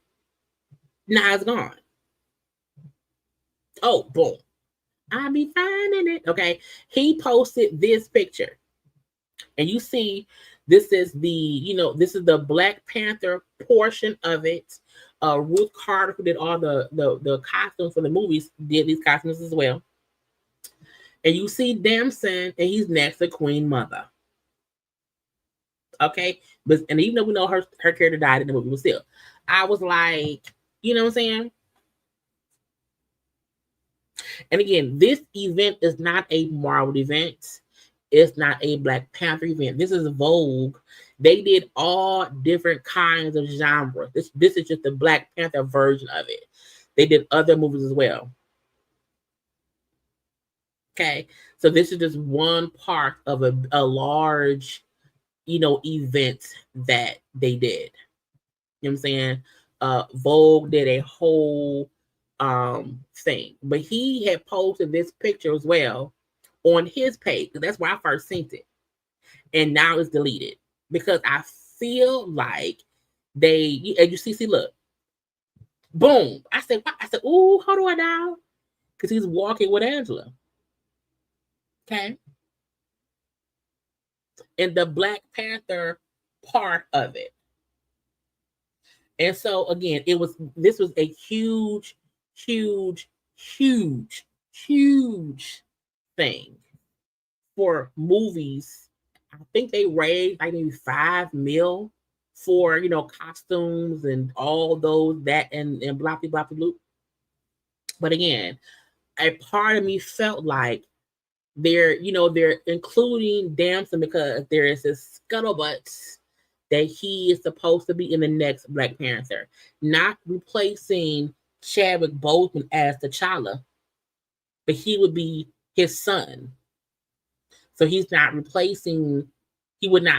now it's gone. Oh, boom. I'll be finding it. Okay. He posted this picture. And you see, this is the Black Panther portion of it. Ruth Carter, who did all the costumes for the movies, did these costumes as well. And you see Damson, and he's next to Queen Mother. Okay, and even though we know her character died in the movie, but still, I was like, you know what I'm saying? And again, this event is not a Marvel event. It's not a Black Panther event. This is Vogue. They did all different kinds of genres. This is just the Black Panther version of it. They did other movies as well. Okay, so this is just one part of a large, event that they did. You know what I'm saying? Vogue did a whole thing, but he had posted this picture as well on his page. That's where I first seen it, and now it's deleted because I feel like they, as you see, look, boom. I said, ooh, how do I now? Because he's walking with Angela. Okay. In the Black Panther part of it. And so again, this was a huge, huge, huge, huge thing for movies. I think they raised like maybe $5 million for costumes and all those that and bloppy bloop. But again, a part of me felt like they're including Damson because there is this scuttlebutt that he is supposed to be in the next Black Panther, not replacing Chadwick Boseman as T'Challa, but he would be his son. So he would not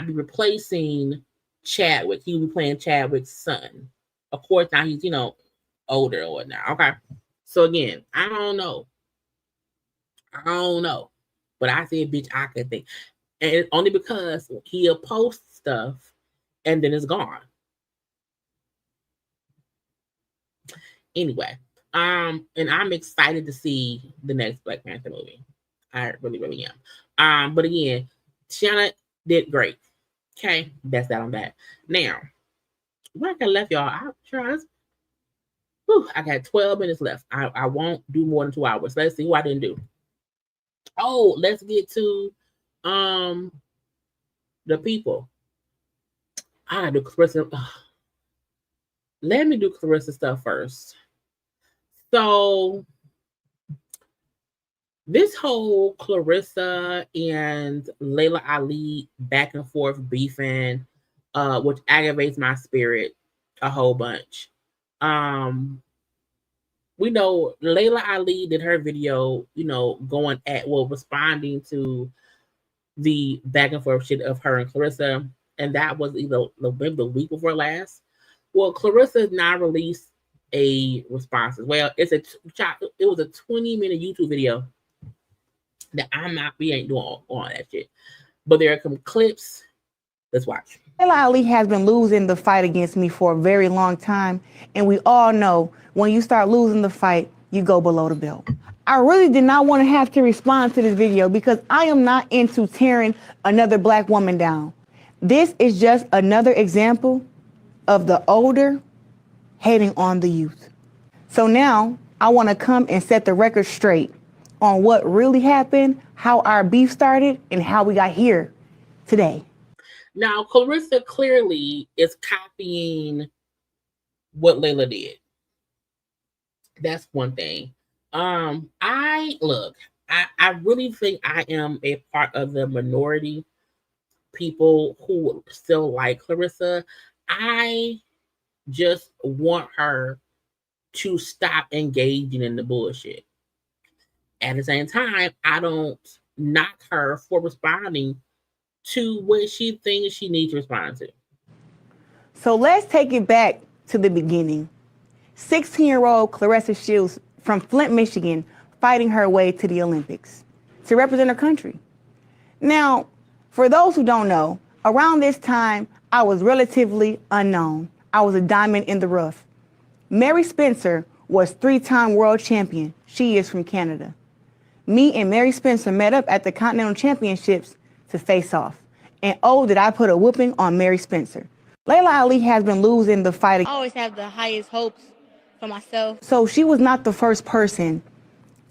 be replacing Chadwick. He would be playing Chadwick's son. Of course, now he's, older or whatnot. Okay. So again, I don't know. But I said, bitch, I could think. And it's only because he'll post stuff and then it's gone. Anyway, and I'm excited to see the next Black Panther movie. I really, really am. But again, Tiana did great. Okay, that's that on that. Now, where I can left y'all, I'm sure I got 12 minutes left. I won't do more than 2 hours. Let's see what I didn't do. Oh, let's get to the people. I gotta do Clarissa. Let me do Clarissa stuff first. So this whole Clarissa and Layla Ali back and forth beefing, which aggravates my spirit a whole bunch. We know Layla Ali did her video, responding to the back and forth shit of her and Clarissa. And that was either the week before last. Well, Clarissa now released a response as well. It was a 20-minute YouTube video that we ain't doing all that shit. But there are some clips. Let's watch. Layla Ali has been losing the fight against me for a very long time. And we all know when you start losing the fight, you go below the belt. I really did not want to have to respond to this video because I am not into tearing another Black woman down. This is just another example of the older hating on the youth. So now I want to come and set the record straight on what really happened, how our beef started, and how we got here today. Now, Clarissa clearly is copying what Layla did. That's one thing. I look, I really think I am a part of the minority people who still like Clarissa. I just want her to stop engaging in the bullshit. At the same time, I don't knock her for responding to what she thinks she needs to respond to. So let's take it back to the beginning. 16-year-old Clarissa Shields from Flint, Michigan, fighting her way to the Olympics to represent her country. Now, for those who don't know, around this time, I was relatively unknown. I was a diamond in the rough. Mary Spencer was 3-time world champion. She is from Canada. Me and Mary Spencer met up at the Continental Championships to face off. And oh, did I put a whooping on Mary Spencer. Layla Ali has been losing the fight. I always have the highest hopes for myself. So she was not the first person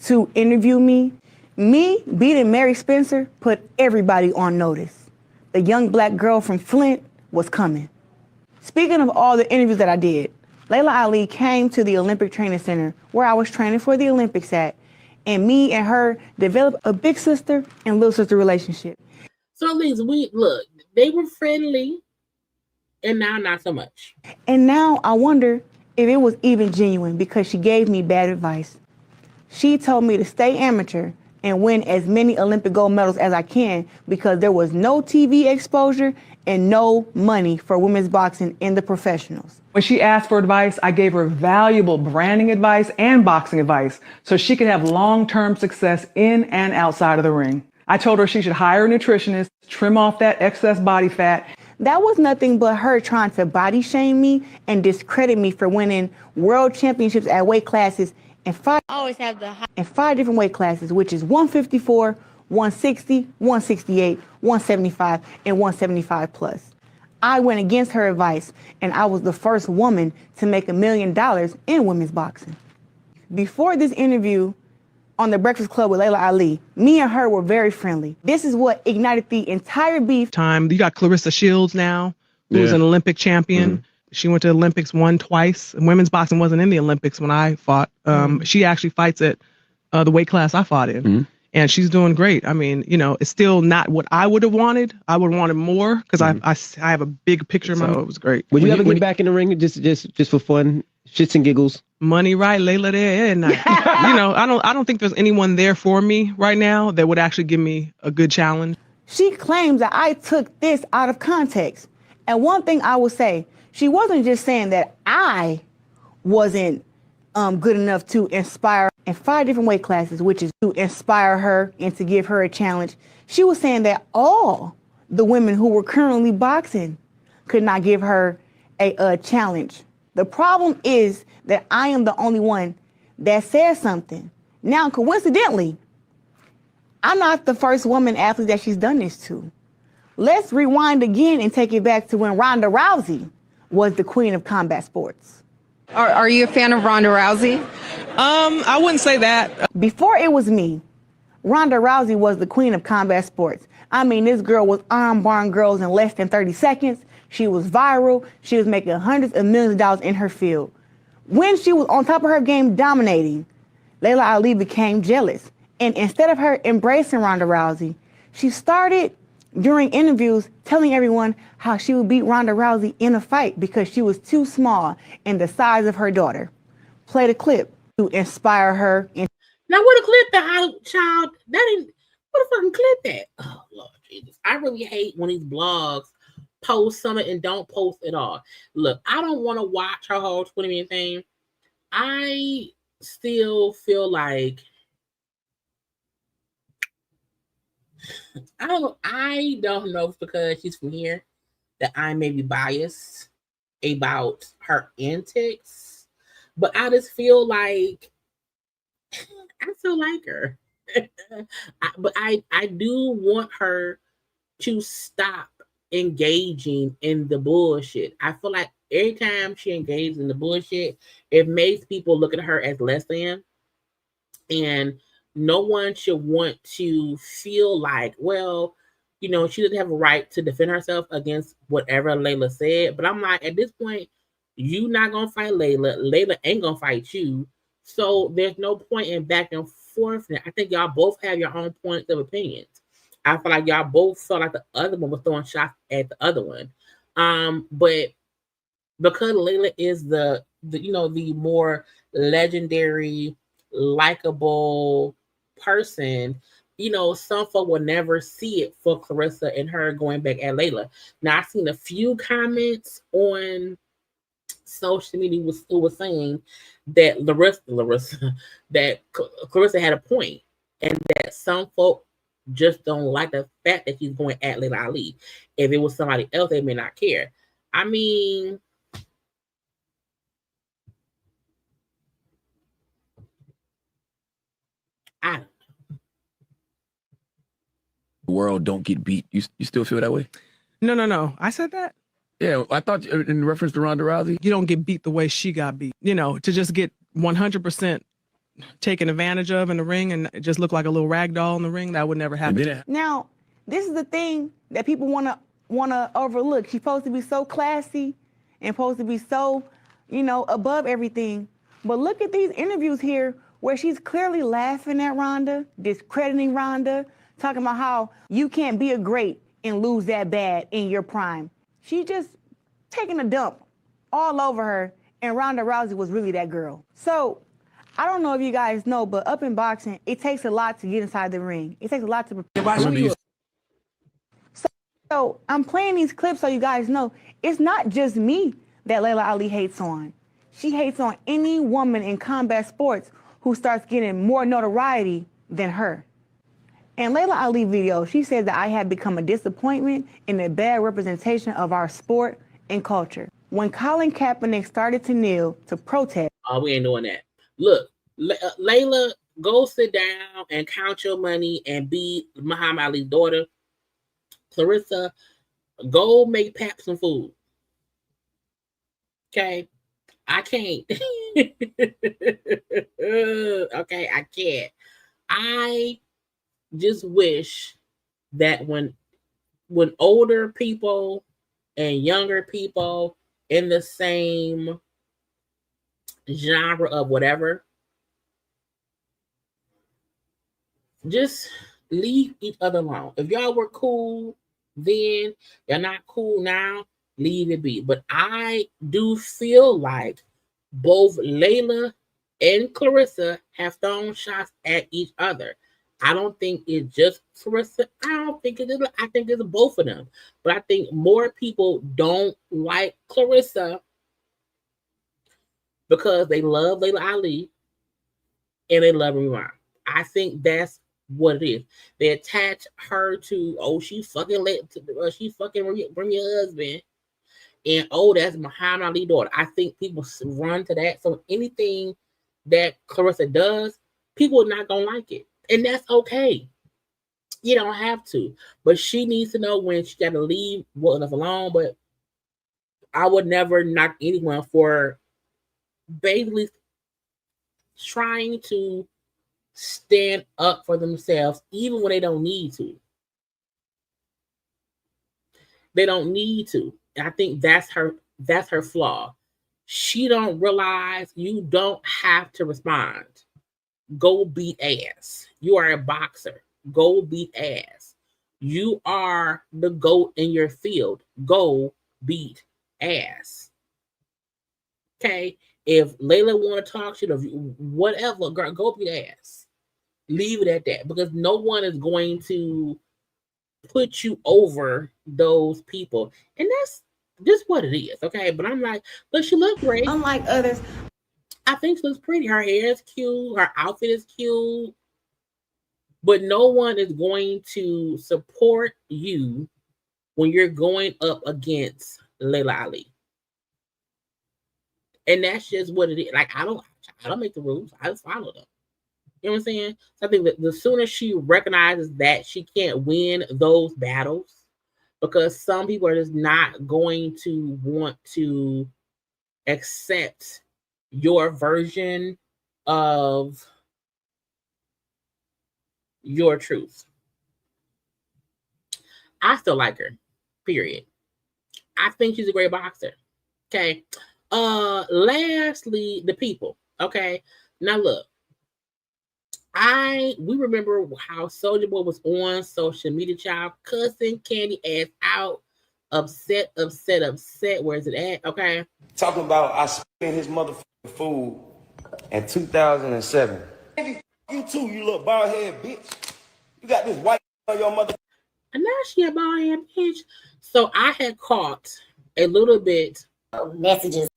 to interview me. Me beating Mary Spencer put everybody on notice. The young black girl from Flint was coming. Speaking of all the interviews that I did, Layla Ali came to the Olympic Training Center where I was training for the Olympics at, and me and her developed a big sister and little sister relationship. So these they were friendly, and now not so much. And now I wonder if it was even genuine because she gave me bad advice. She told me to stay amateur and win as many Olympic gold medals as I can because there was no TV exposure and no money for women's boxing in the professionals. When she asked for advice, I gave her valuable branding advice and boxing advice so she could have long-term success in and outside of the ring. I told her she should hire a nutritionist, trim off that excess body fat. That was nothing but her trying to body shame me and discredit me for winning world championships at weight classes in five different weight classes, which is 154, 160, 168, 175, and 175 plus. I went against her advice, and I was the first woman to make $1 million in women's boxing. Before this interview on The Breakfast Club with Layla Ali, me and her were very friendly. This is what ignited the entire beef. You got Clarissa Shields now, who's an Olympic champion. Mm-hmm. She went to the Olympics, won twice. Women's boxing wasn't in the Olympics when I fought. She actually fights at the weight class I fought in. Mm-hmm. And she's doing great. I mean, it's still not what I would have wanted. I would have wanted more because I have a big picture. So it was great. Would you ever get back in the ring just for fun, shits and giggles? Money, right? Layla there, and I don't think there's anyone there for me right now that would actually give me a good challenge. She claims that I took this out of context. And one thing I will say, she wasn't just saying that I wasn't good enough to inspire in 5 different weight classes, which is to inspire her and to give her a challenge. She was saying that all the women who were currently boxing could not give her a challenge. The problem is that I am the only one that says something. Now, coincidentally, I'm not the first woman athlete that she's done this to. Let's rewind again and take it back to when Ronda Rousey was the queen of combat sports. Are you a fan of Ronda Rousey? I wouldn't say that. Before it was me, Ronda Rousey was the queen of combat sports. I mean, this girl was armbarring girls in less than 30 seconds. She was viral. She was making hundreds of millions of dollars in her field. When she was on top of her game dominating, Layla Ali became jealous. And instead of her embracing Ronda Rousey, she started during interviews telling everyone how she would beat Ronda Rousey in a fight because she was too small and the size of her daughter. Play the clip to inspire her. Now, what a clip that child, that ain't, what a fucking clip that? Oh, Lord Jesus. I really hate when these blogs post something and don't post at all. Look, I don't want to watch her whole 20-minute thing. I still feel like I don't know if it's because she's from here that I may be biased about her antics, but I just feel like I still like her. But I do want her to stop engaging in the bullshit. I feel like every time she engages in the bullshit, it makes people look at her as less than. And no one should want to feel like, well, You know, she didn't have a right to defend herself against whatever Layla said. But I'm like, at this point, you not gonna fight Layla. Layla ain't gonna fight you. So there's no point in back and forth. I think y'all both have your own points of opinions. I feel like y'all both felt like the other one was throwing shots at the other one. But because Layla is the the more legendary, likable person, some folk will never see it for Clarissa and her going back at Layla. Now I've seen a few comments on social media who was saying that Larissa that Clarissa had a point, and that some folk just don't like the fact that she's going at Layla Ali. If it was somebody else, they may not care. I mean, The world don't get beat. You still feel that way? No. I said that. Yeah, I thought in reference to Ronda Rousey. You don't get beat the way she got beat. To just get 100% taken advantage of in the ring and just look like a little rag doll in the ring, that would never happen. Now, this is the thing that people wanna overlook. She's supposed to be so classy and supposed to be so, above everything. But look at these interviews here where she's clearly laughing at Ronda, discrediting Ronda, talking about how you can't be a great and lose that bad in your prime. She just taking a dump all over her, and Ronda Rousey was really that girl. So, I don't know if you guys know, but up in boxing, it takes a lot to get inside the ring. It takes a lot to prepare. So I'm playing these clips so you guys know it's not just me that Layla Ali hates on. She hates on any woman in combat sports who starts getting more notoriety than her. In Layla Ali video, she said that I had become a disappointment and a bad representation of our sport and culture. When Colin Kaepernick started to kneel to protest. Oh, we ain't doing that. Look, Layla, go sit down and count your money and be Muhammad Ali's daughter. Clarissa, go make Pap some food. Okay? I can't. Okay, I can't. I just wish that when older people and younger people in the same genre of whatever, just leave each other alone. If y'all were cool then, you're not cool now, leave it be. But I do feel like both Layla and Clarissa have thrown shots at each other. I don't think it's just Clarissa. I don't think it is. I think it's both of them. But I think more people don't like Clarissa because they love Layla Ali and they love Iman. I think that's what it is. They attach her to, she fucking bring your husband, and that's Muhammad Ali's daughter. I think people run to that. So anything that Clarissa does, people are not gonna like it, and that's okay. You don't have to, but she needs to know when she got to leave well enough alone. But I would never knock anyone for basically trying to stand up for themselves, even when they don't need to. They don't need to. And I think that's her flaw. She don't realize you don't have to respond. Go beat ass. You are a boxer. Go beat ass. You are the GOAT in your field. Go beat ass. Okay? If Layla want to talk shit of you, whatever, girl, go beat ass. Leave it at that, because no one is going to put you over those people. And that's just what it is, okay? But I'm like, but she look great. Unlike others, I think she looks pretty. Her hair is cute. Her outfit is cute. But no one is going to support you when you're going up against Layla Ali. And that's just what it is. Like, I don't make the rules. I just follow them. You know what I'm saying? So I think that the sooner she recognizes that she can't win those battles, because some people are just not going to want to accept your version of your truth. I still like her. Period. I think she's a great boxer. Okay. Lastly, the people. Okay. Now look. We remember how Soulja Boy was on social media, child, cussing Kandi ass out, upset. Where's it at? Okay. Talking about I spent his motherfucking food in 2007. You too, you little bald head bitch. You got this white on your mother. And now she a bald head bitch. So I had caught a little bit of messages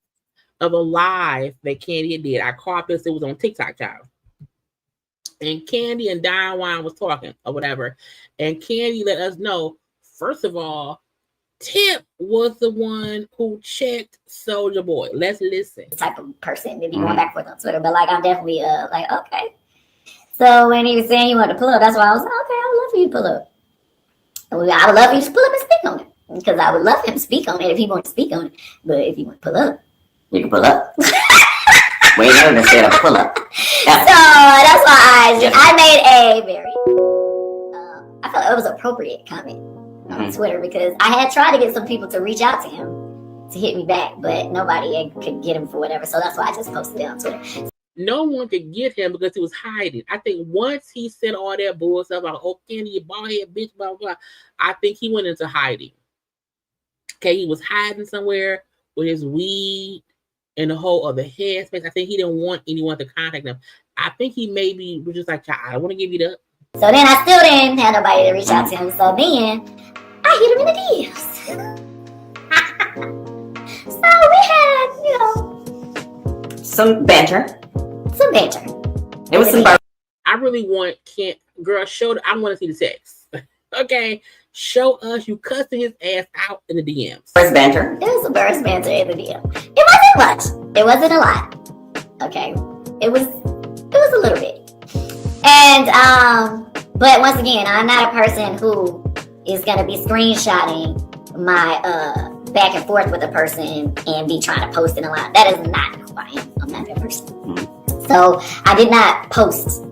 of a live that Kandi did. I caught this. It was on TikTok, child. And Kandi and Don Juan was talking or whatever. And Kandi let us know, first of all, Tip was the one who checked Soulja Boy. Let's listen. Type of person to be going back and forth on Twitter, but like I'm definitely like, okay. So when he was saying he wanted to pull up, that's why I was like, okay, I would love for you to pull up. I would love for you to pull up and speak on it. Because I would love him to speak on it if he wanted to speak on it. But if you want to pull up, you can pull up. We ain't never said a pull up. Yeah. So that's why I made a very I felt it was an appropriate comment on Twitter because I had tried to get some people to reach out to him to hit me back, but nobody could get him for whatever. So that's why I just posted it on Twitter. No one could get him because he was hiding. I think once he said all that bullshit about, oh, Kandi, you bald head bitch, blah, blah, I think he went into hiding. Okay, he was hiding somewhere with his weed and the whole other headspace. I think he didn't want anyone to contact him. I think he maybe was just like, I don't want to give you that. So then I still didn't have nobody to reach out to him. So then I hit him in the DMs. So we had, some banter. It was some. I really want girl. I want to see the text. Okay, show us you cussing his ass out in the DMs. Burst banter. There was some burst banter in the DM. It wasn't much. It wasn't a lot. Okay, it was a little bit. And but once again, I'm not a person who is gonna be screenshotting my back and forth with a person and be trying to post it a lot. That is not who I am. I'm not that person. So I did not post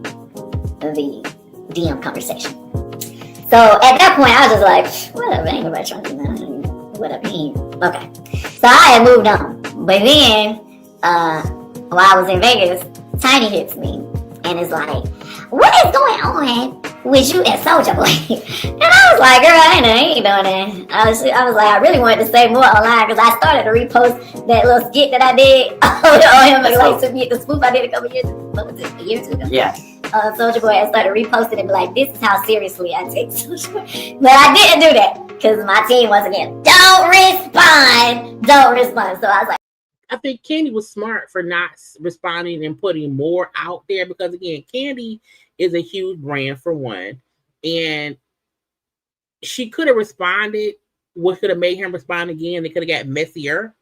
the DM conversation. So at that point, I was just like, whatever, ain't nobody trying to do that. Whatever. Okay. So I had moved on. But then, while I was in Vegas, Tiny hits me and is like, what is going on with you and Soulja Boy? And I was like, girl, I ain't doing that. I was like, I really wanted to say more online because I started to repost that little skit that I did on him, like the spoof I did a couple years ago. What was it, a year or two ago? Yeah. Soulja Boy, I started reposting and be like, this is how seriously I take Soulja Boy. But I didn't do that because my team, once again, don't respond. So I was like, I think Kandi was smart for not responding and putting more out there because, again, Kandi is a huge brand for one. And she could have responded, what could have made him respond again. They could have got messier.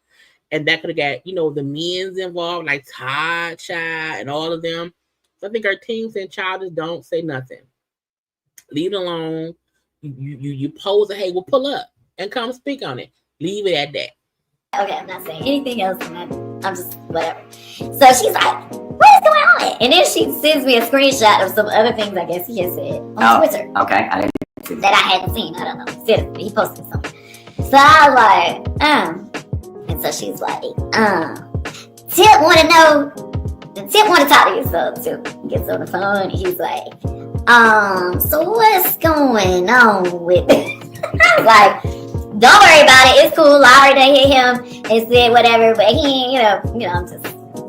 And that could have got, the men's involved, like Todd, Child, and all of them. So I think our team and Child just don't say nothing. Leave it alone. You pose hey, we'll pull up and come speak on it. Leave it at that. Okay, I'm not saying anything else. I'm just whatever. So she's like, what is going on? And then she sends me a screenshot of some other things I guess he had said on Twitter. Okay, I didn't see that. I hadn't seen. I don't know. He posted something. So I was like, and so she's like, Tip want to know. Tip want to talk to you. So Tip gets on the phone and he's like, so what's going on with it? I was like, don't worry about it. It's cool. I already hit him and said whatever, but he, I'm just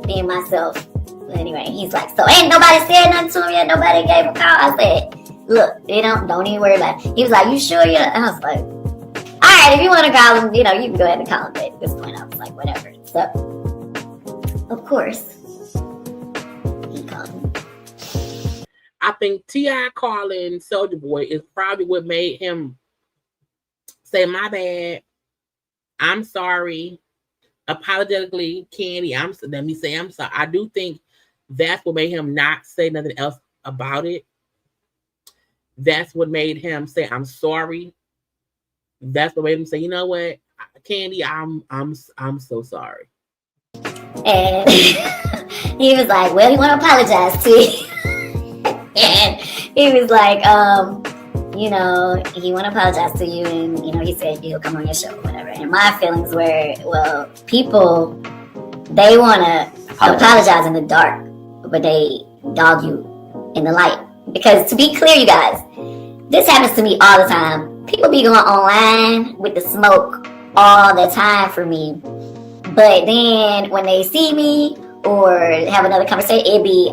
being myself. But anyway, he's like, so ain't nobody said nothing to him yet. Nobody gave him a call. I said, look, don't even worry about it. He was like, you sure? And I was like, all right, if you want to call him, you can go ahead and call him. But at this point, I was like, whatever. So, of course, he called him. I think T.I. calling Soulja Boy is probably what made him say, my bad, I'm sorry, apologetically, Kandi, let me say I'm sorry. I do think that's what made him not say nothing else about it. That's what made him say, I'm sorry. That's what made him say, you know what, Kandi, I'm so sorry. And he was like, well, he want to apologize to you. And he was like, you know, he want to apologize to you, and you know, he said he'll come on your show or whatever. And my feelings were, well, people, they want to apologize in the dark, but they dog you in the light. Because to be clear, you guys, this happens to me all the time. People be going online with the smoke all the time for me, but then when they see me or have another conversation, it be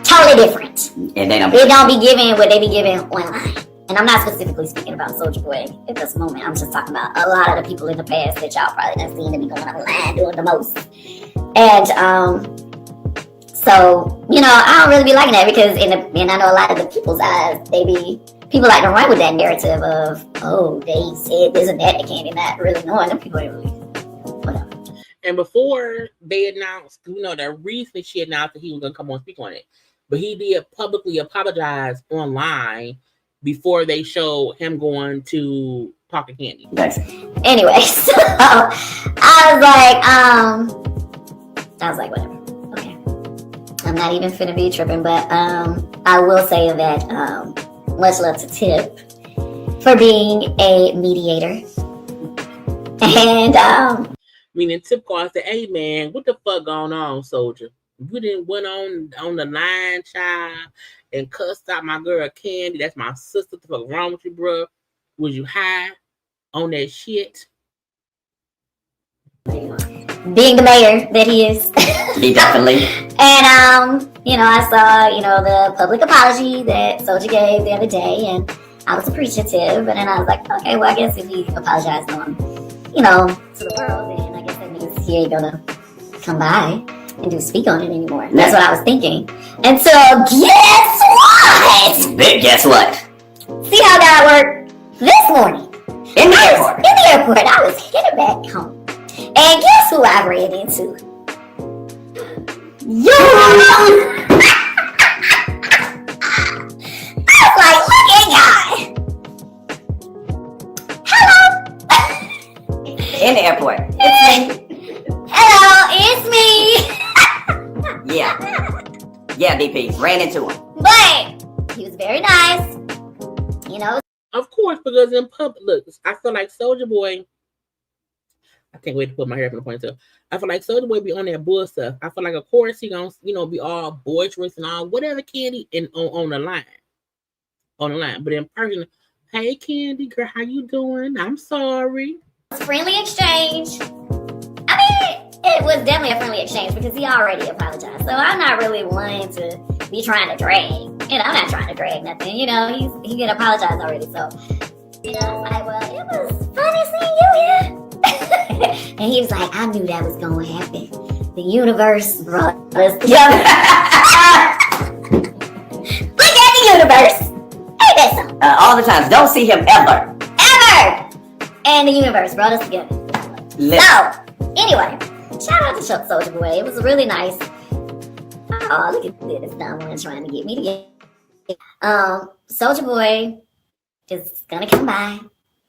totally different. And they don't be giving what they be giving online. And I'm not specifically speaking about Soulja Boy at this moment. I'm just talking about a lot of the people in the past that y'all probably done seen to be going online doing the most. And so, you know, I don't really be liking that because and I know a lot of the people's eyes, people like to run with that narrative of, oh, they said this and that, they can't, not really knowing them people ain't really whatever. And before they announced, you know, that recently she announced that he was gonna come on and speak on it. But he did publicly apologize online before they showed him going to talk to Kandi. Anyway, so I was like, whatever. Okay. I'm not even finna be tripping, but I will say that much love to Tip for being a mediator. And meaning Tip calls said, hey man, what the fuck going on, Soulja? You didn't went on the line, child, and cussed out my girl Kandi. That's my sister. What the fuck wrong with you, bro? Was you high on that shit? Being the mayor that he is. He definitely. And you know, I saw, you know, the public apology that Soulja gave the other day, and I was appreciative. And then I was like, okay, well, I guess if he apologized on, you know, to the world, then I guess that means he ain't gonna come by and speak on it anymore. That's what I was thinking. And so, guess what? Guess what? See how that worked? This morning. In the airport. In the airport. I was headed back home. And guess who I ran into? Yo! I was like, look at God. Hello. In the airport. It's me. Hello, it's me. Yeah. Yeah, DP. Ran into him. But he was very nice. You know. Of course, because in public, look, I feel like Soulja Boy, I can't wait to put my hair up in a ponytail. I feel like Soulja Boy be on that bull stuff. I feel like, of course, he gonna, you know, be all boisterous and all whatever Kandi and on the line. On the line. But in person, hey Kandi, girl, how you doing? I'm sorry. Friendly exchange. I mean, it was definitely a friendly exchange because he already apologized. So I'm not really one to be trying to drag. You know, I'm not trying to drag nothing. You know, he can apologize already. So, you know, I was like, well, it was funny seeing you here. And he was like, I knew that was going to happen. The universe brought us together. Look at the universe. Ain't that something? All the times. Don't see him ever. Ever. And the universe brought us together. So, anyway, shout out to Soulja Boy. It was really nice. Oh, look at this dumb one trying to get me to get. Soulja Boy is gonna come by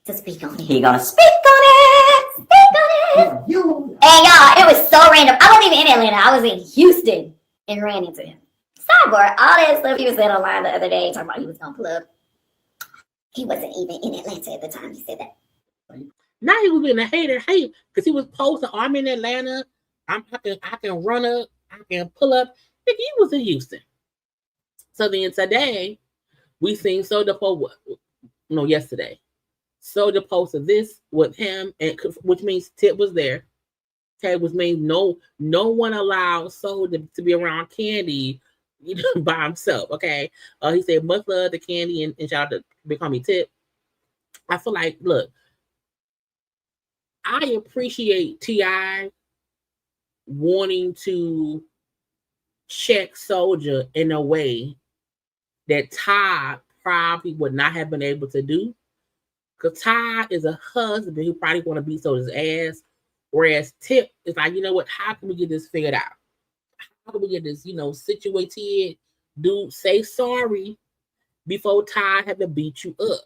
to speak on it. He gonna speak on it. Speak on it. And y'all, it was so random. I wasn't even in Atlanta. I was in Houston and ran into him. Sidebar, all that stuff he was saying online the other day, talking about he was gonna pull up. He wasn't even in Atlanta at the time he said that. Now he was being a hater, because he was posting, oh, I'm in Atlanta, I can run up, I can pull up. If he was in Houston. So then today, we seen Soulja post, yesterday. Soulja posted this with him, and which means Tip was there. Okay, which means no one allowed Soulja to be around Kandi by himself. Okay, he said much love to Kandi and shout out to Big Homie Tip. I feel like, look, I appreciate T.I. wanting to check Soulja in a way that Todd probably would not have been able to do. Because Todd is a husband who probably want to beat Soulja's ass. Whereas Tip is like, you know what? How can we get this figured out? How can we get this, situated? Dude, say sorry before Todd had to beat you up.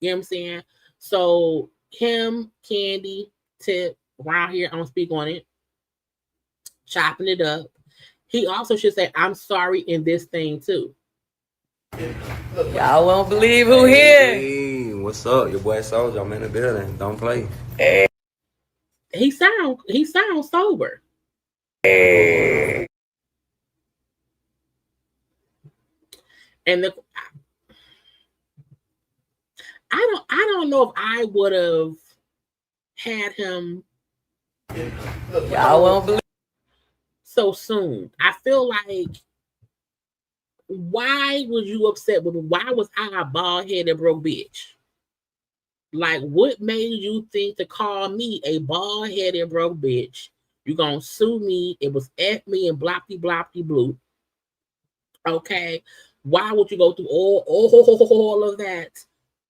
You know what I'm saying? So him, Kandi, Tip, around here, I'm going to speak on it. Chopping it up. He also should say, I'm sorry in this thing too. Y'all won't believe who here. Hey, what's up? Your boy Soulja. I'm in the building. Don't play. Hey. He sounds sober. Hey. And I don't know if I would have had him. Y'all won't believe so soon. I feel like, why was you upset with me? Why was I a bald-headed broke bitch? Like, what made you think to call me a bald-headed broke bitch? You gonna sue me? It was F me and bloppy blue. Okay, why would you go through all of that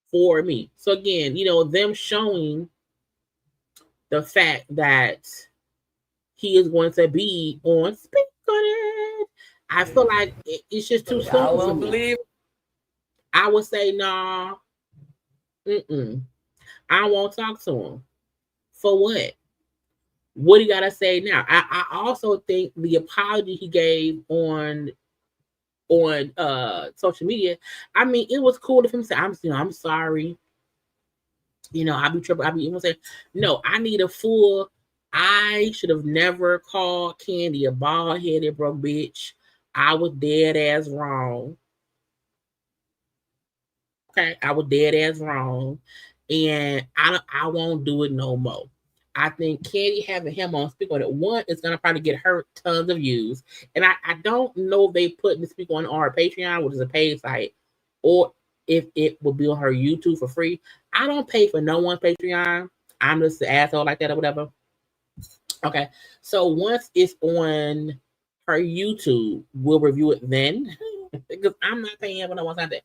for me? So again, them showing the fact that he is going to be on Speak on It. I feel like it's just too soon. Y'all won't believe. I would say, nah, I won't talk to him. For what? What do you gotta say now? I also think the apology he gave on social media, I mean, it was cool of him to say, I'm sorry. I'll be tripping. Saying, no, I need a full. I should have never called Kandi a bald-headed broke bitch. I was dead ass wrong. Okay, I was dead ass wrong, and I won't do it no more. I think Kandi having him on Speak On It, one, is gonna probably get her tons of views, and I don't know if they put the Speak On our Patreon, which is a paid site, or if it will be on her YouTube for free. I don't pay for no one's Patreon. I'm just an asshole like that or whatever. Okay, so once it's on her YouTube, we'll review it then. Because I'm not paying when I want something.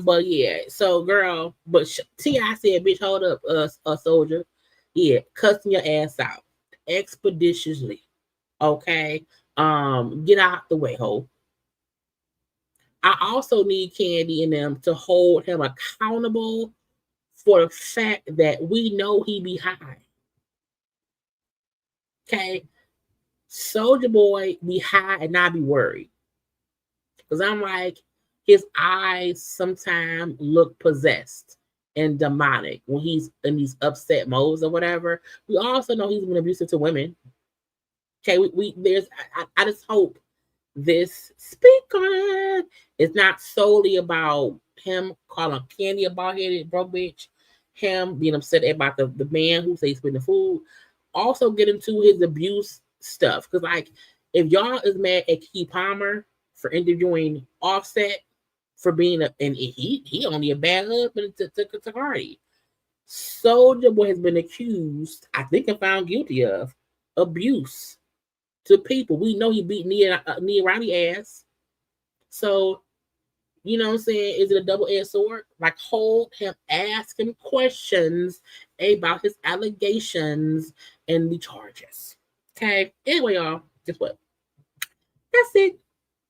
But yeah, so girl, but T.I. said, bitch, hold up, Soulja. Yeah, cussing your ass out expeditiously. Okay. Get out the way, ho. I also need Kandi and them to hold him accountable for the fact that we know he be high. Okay. Soulja Boy be high and not be worried. Because I'm like, his eyes sometimes look possessed and demonic when he's in these upset modes or whatever. We also know he's been abusive to women. Okay, I just hope this Speak On It is not solely about him calling Kandi a bald-headed broke bitch, him being upset about the man who says he's spitting the food. Also get into his abuse stuff. Because like, if y'all is mad at Keke Palmer for interviewing Offset for being and he only a bad husband to Cardi. Soulja Boy has been accused, I think, and found guilty of abuse to people. We know he beat Nia around the ass. So, you know what I'm saying? Is it a double-edged sword? Like, hold him, ask him questions about his allegations and the charges. Okay. Anyway, y'all, guess what? That's it.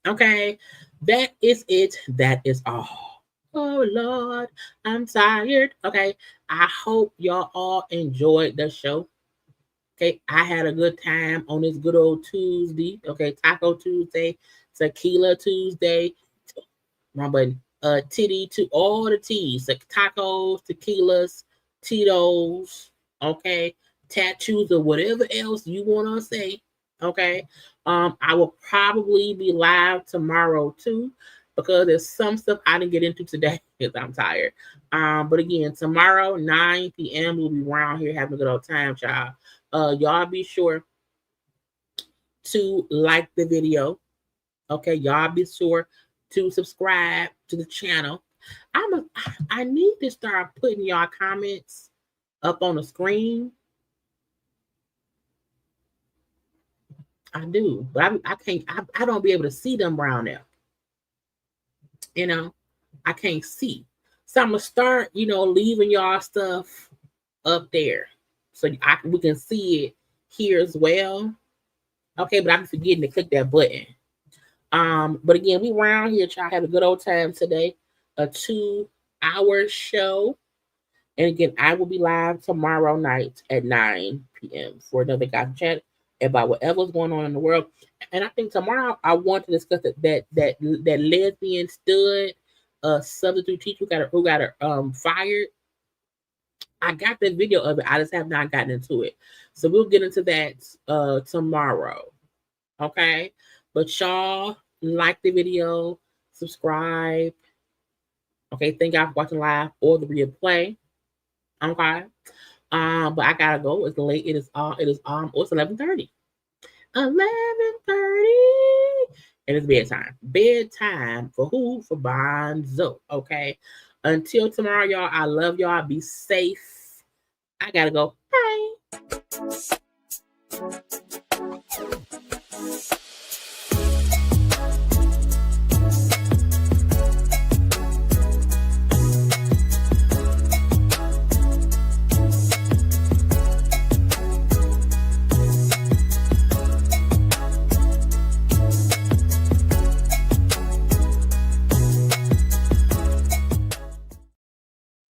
Okay, that is it. That is all. Oh Lord, I'm tired. Okay, I hope y'all all enjoyed the show. Okay, I had a good time on this good old Tuesday. Okay, Taco Tuesday, Tequila Tuesday. Wrong button. Titty to all the T's. Like tacos, tequilas, Tito's. Okay, tattoos or whatever else you want to say. Okay. I will probably be live tomorrow too, because there's some stuff I didn't get into today because I'm tired. But again, tomorrow, 9 p.m., we'll be around here having a good old time, child. Y'all be sure to like the video. Okay, y'all be sure to subscribe to the channel. I need to start putting y'all comments up on the screen. I do, but I can't. I don't be able to see them brown there. I can't see. So I'm gonna start, leaving y'all stuff up there, so we can see it here as well. Okay, but I'm forgetting to click that button. But again, we around here trying to have a good old time today. A 2-hour show, and again, I will be live tomorrow night at 9 p.m. for another Gossip Chat. about whatever's going on in the world. And I think tomorrow I want to discuss that lesbian stud substitute teacher who got her fired. I got the video of it. I just have not gotten into it. So we'll get into that tomorrow. Okay. But y'all like the video, subscribe. Okay, thank y'all for watching live or the replay. Okay. But I gotta go. It's late. It's 11:30. 11:30. And it's bedtime. Bedtime for who? For Bonzo. Okay. Until tomorrow, y'all. I love y'all. Be safe. I gotta go. Bye.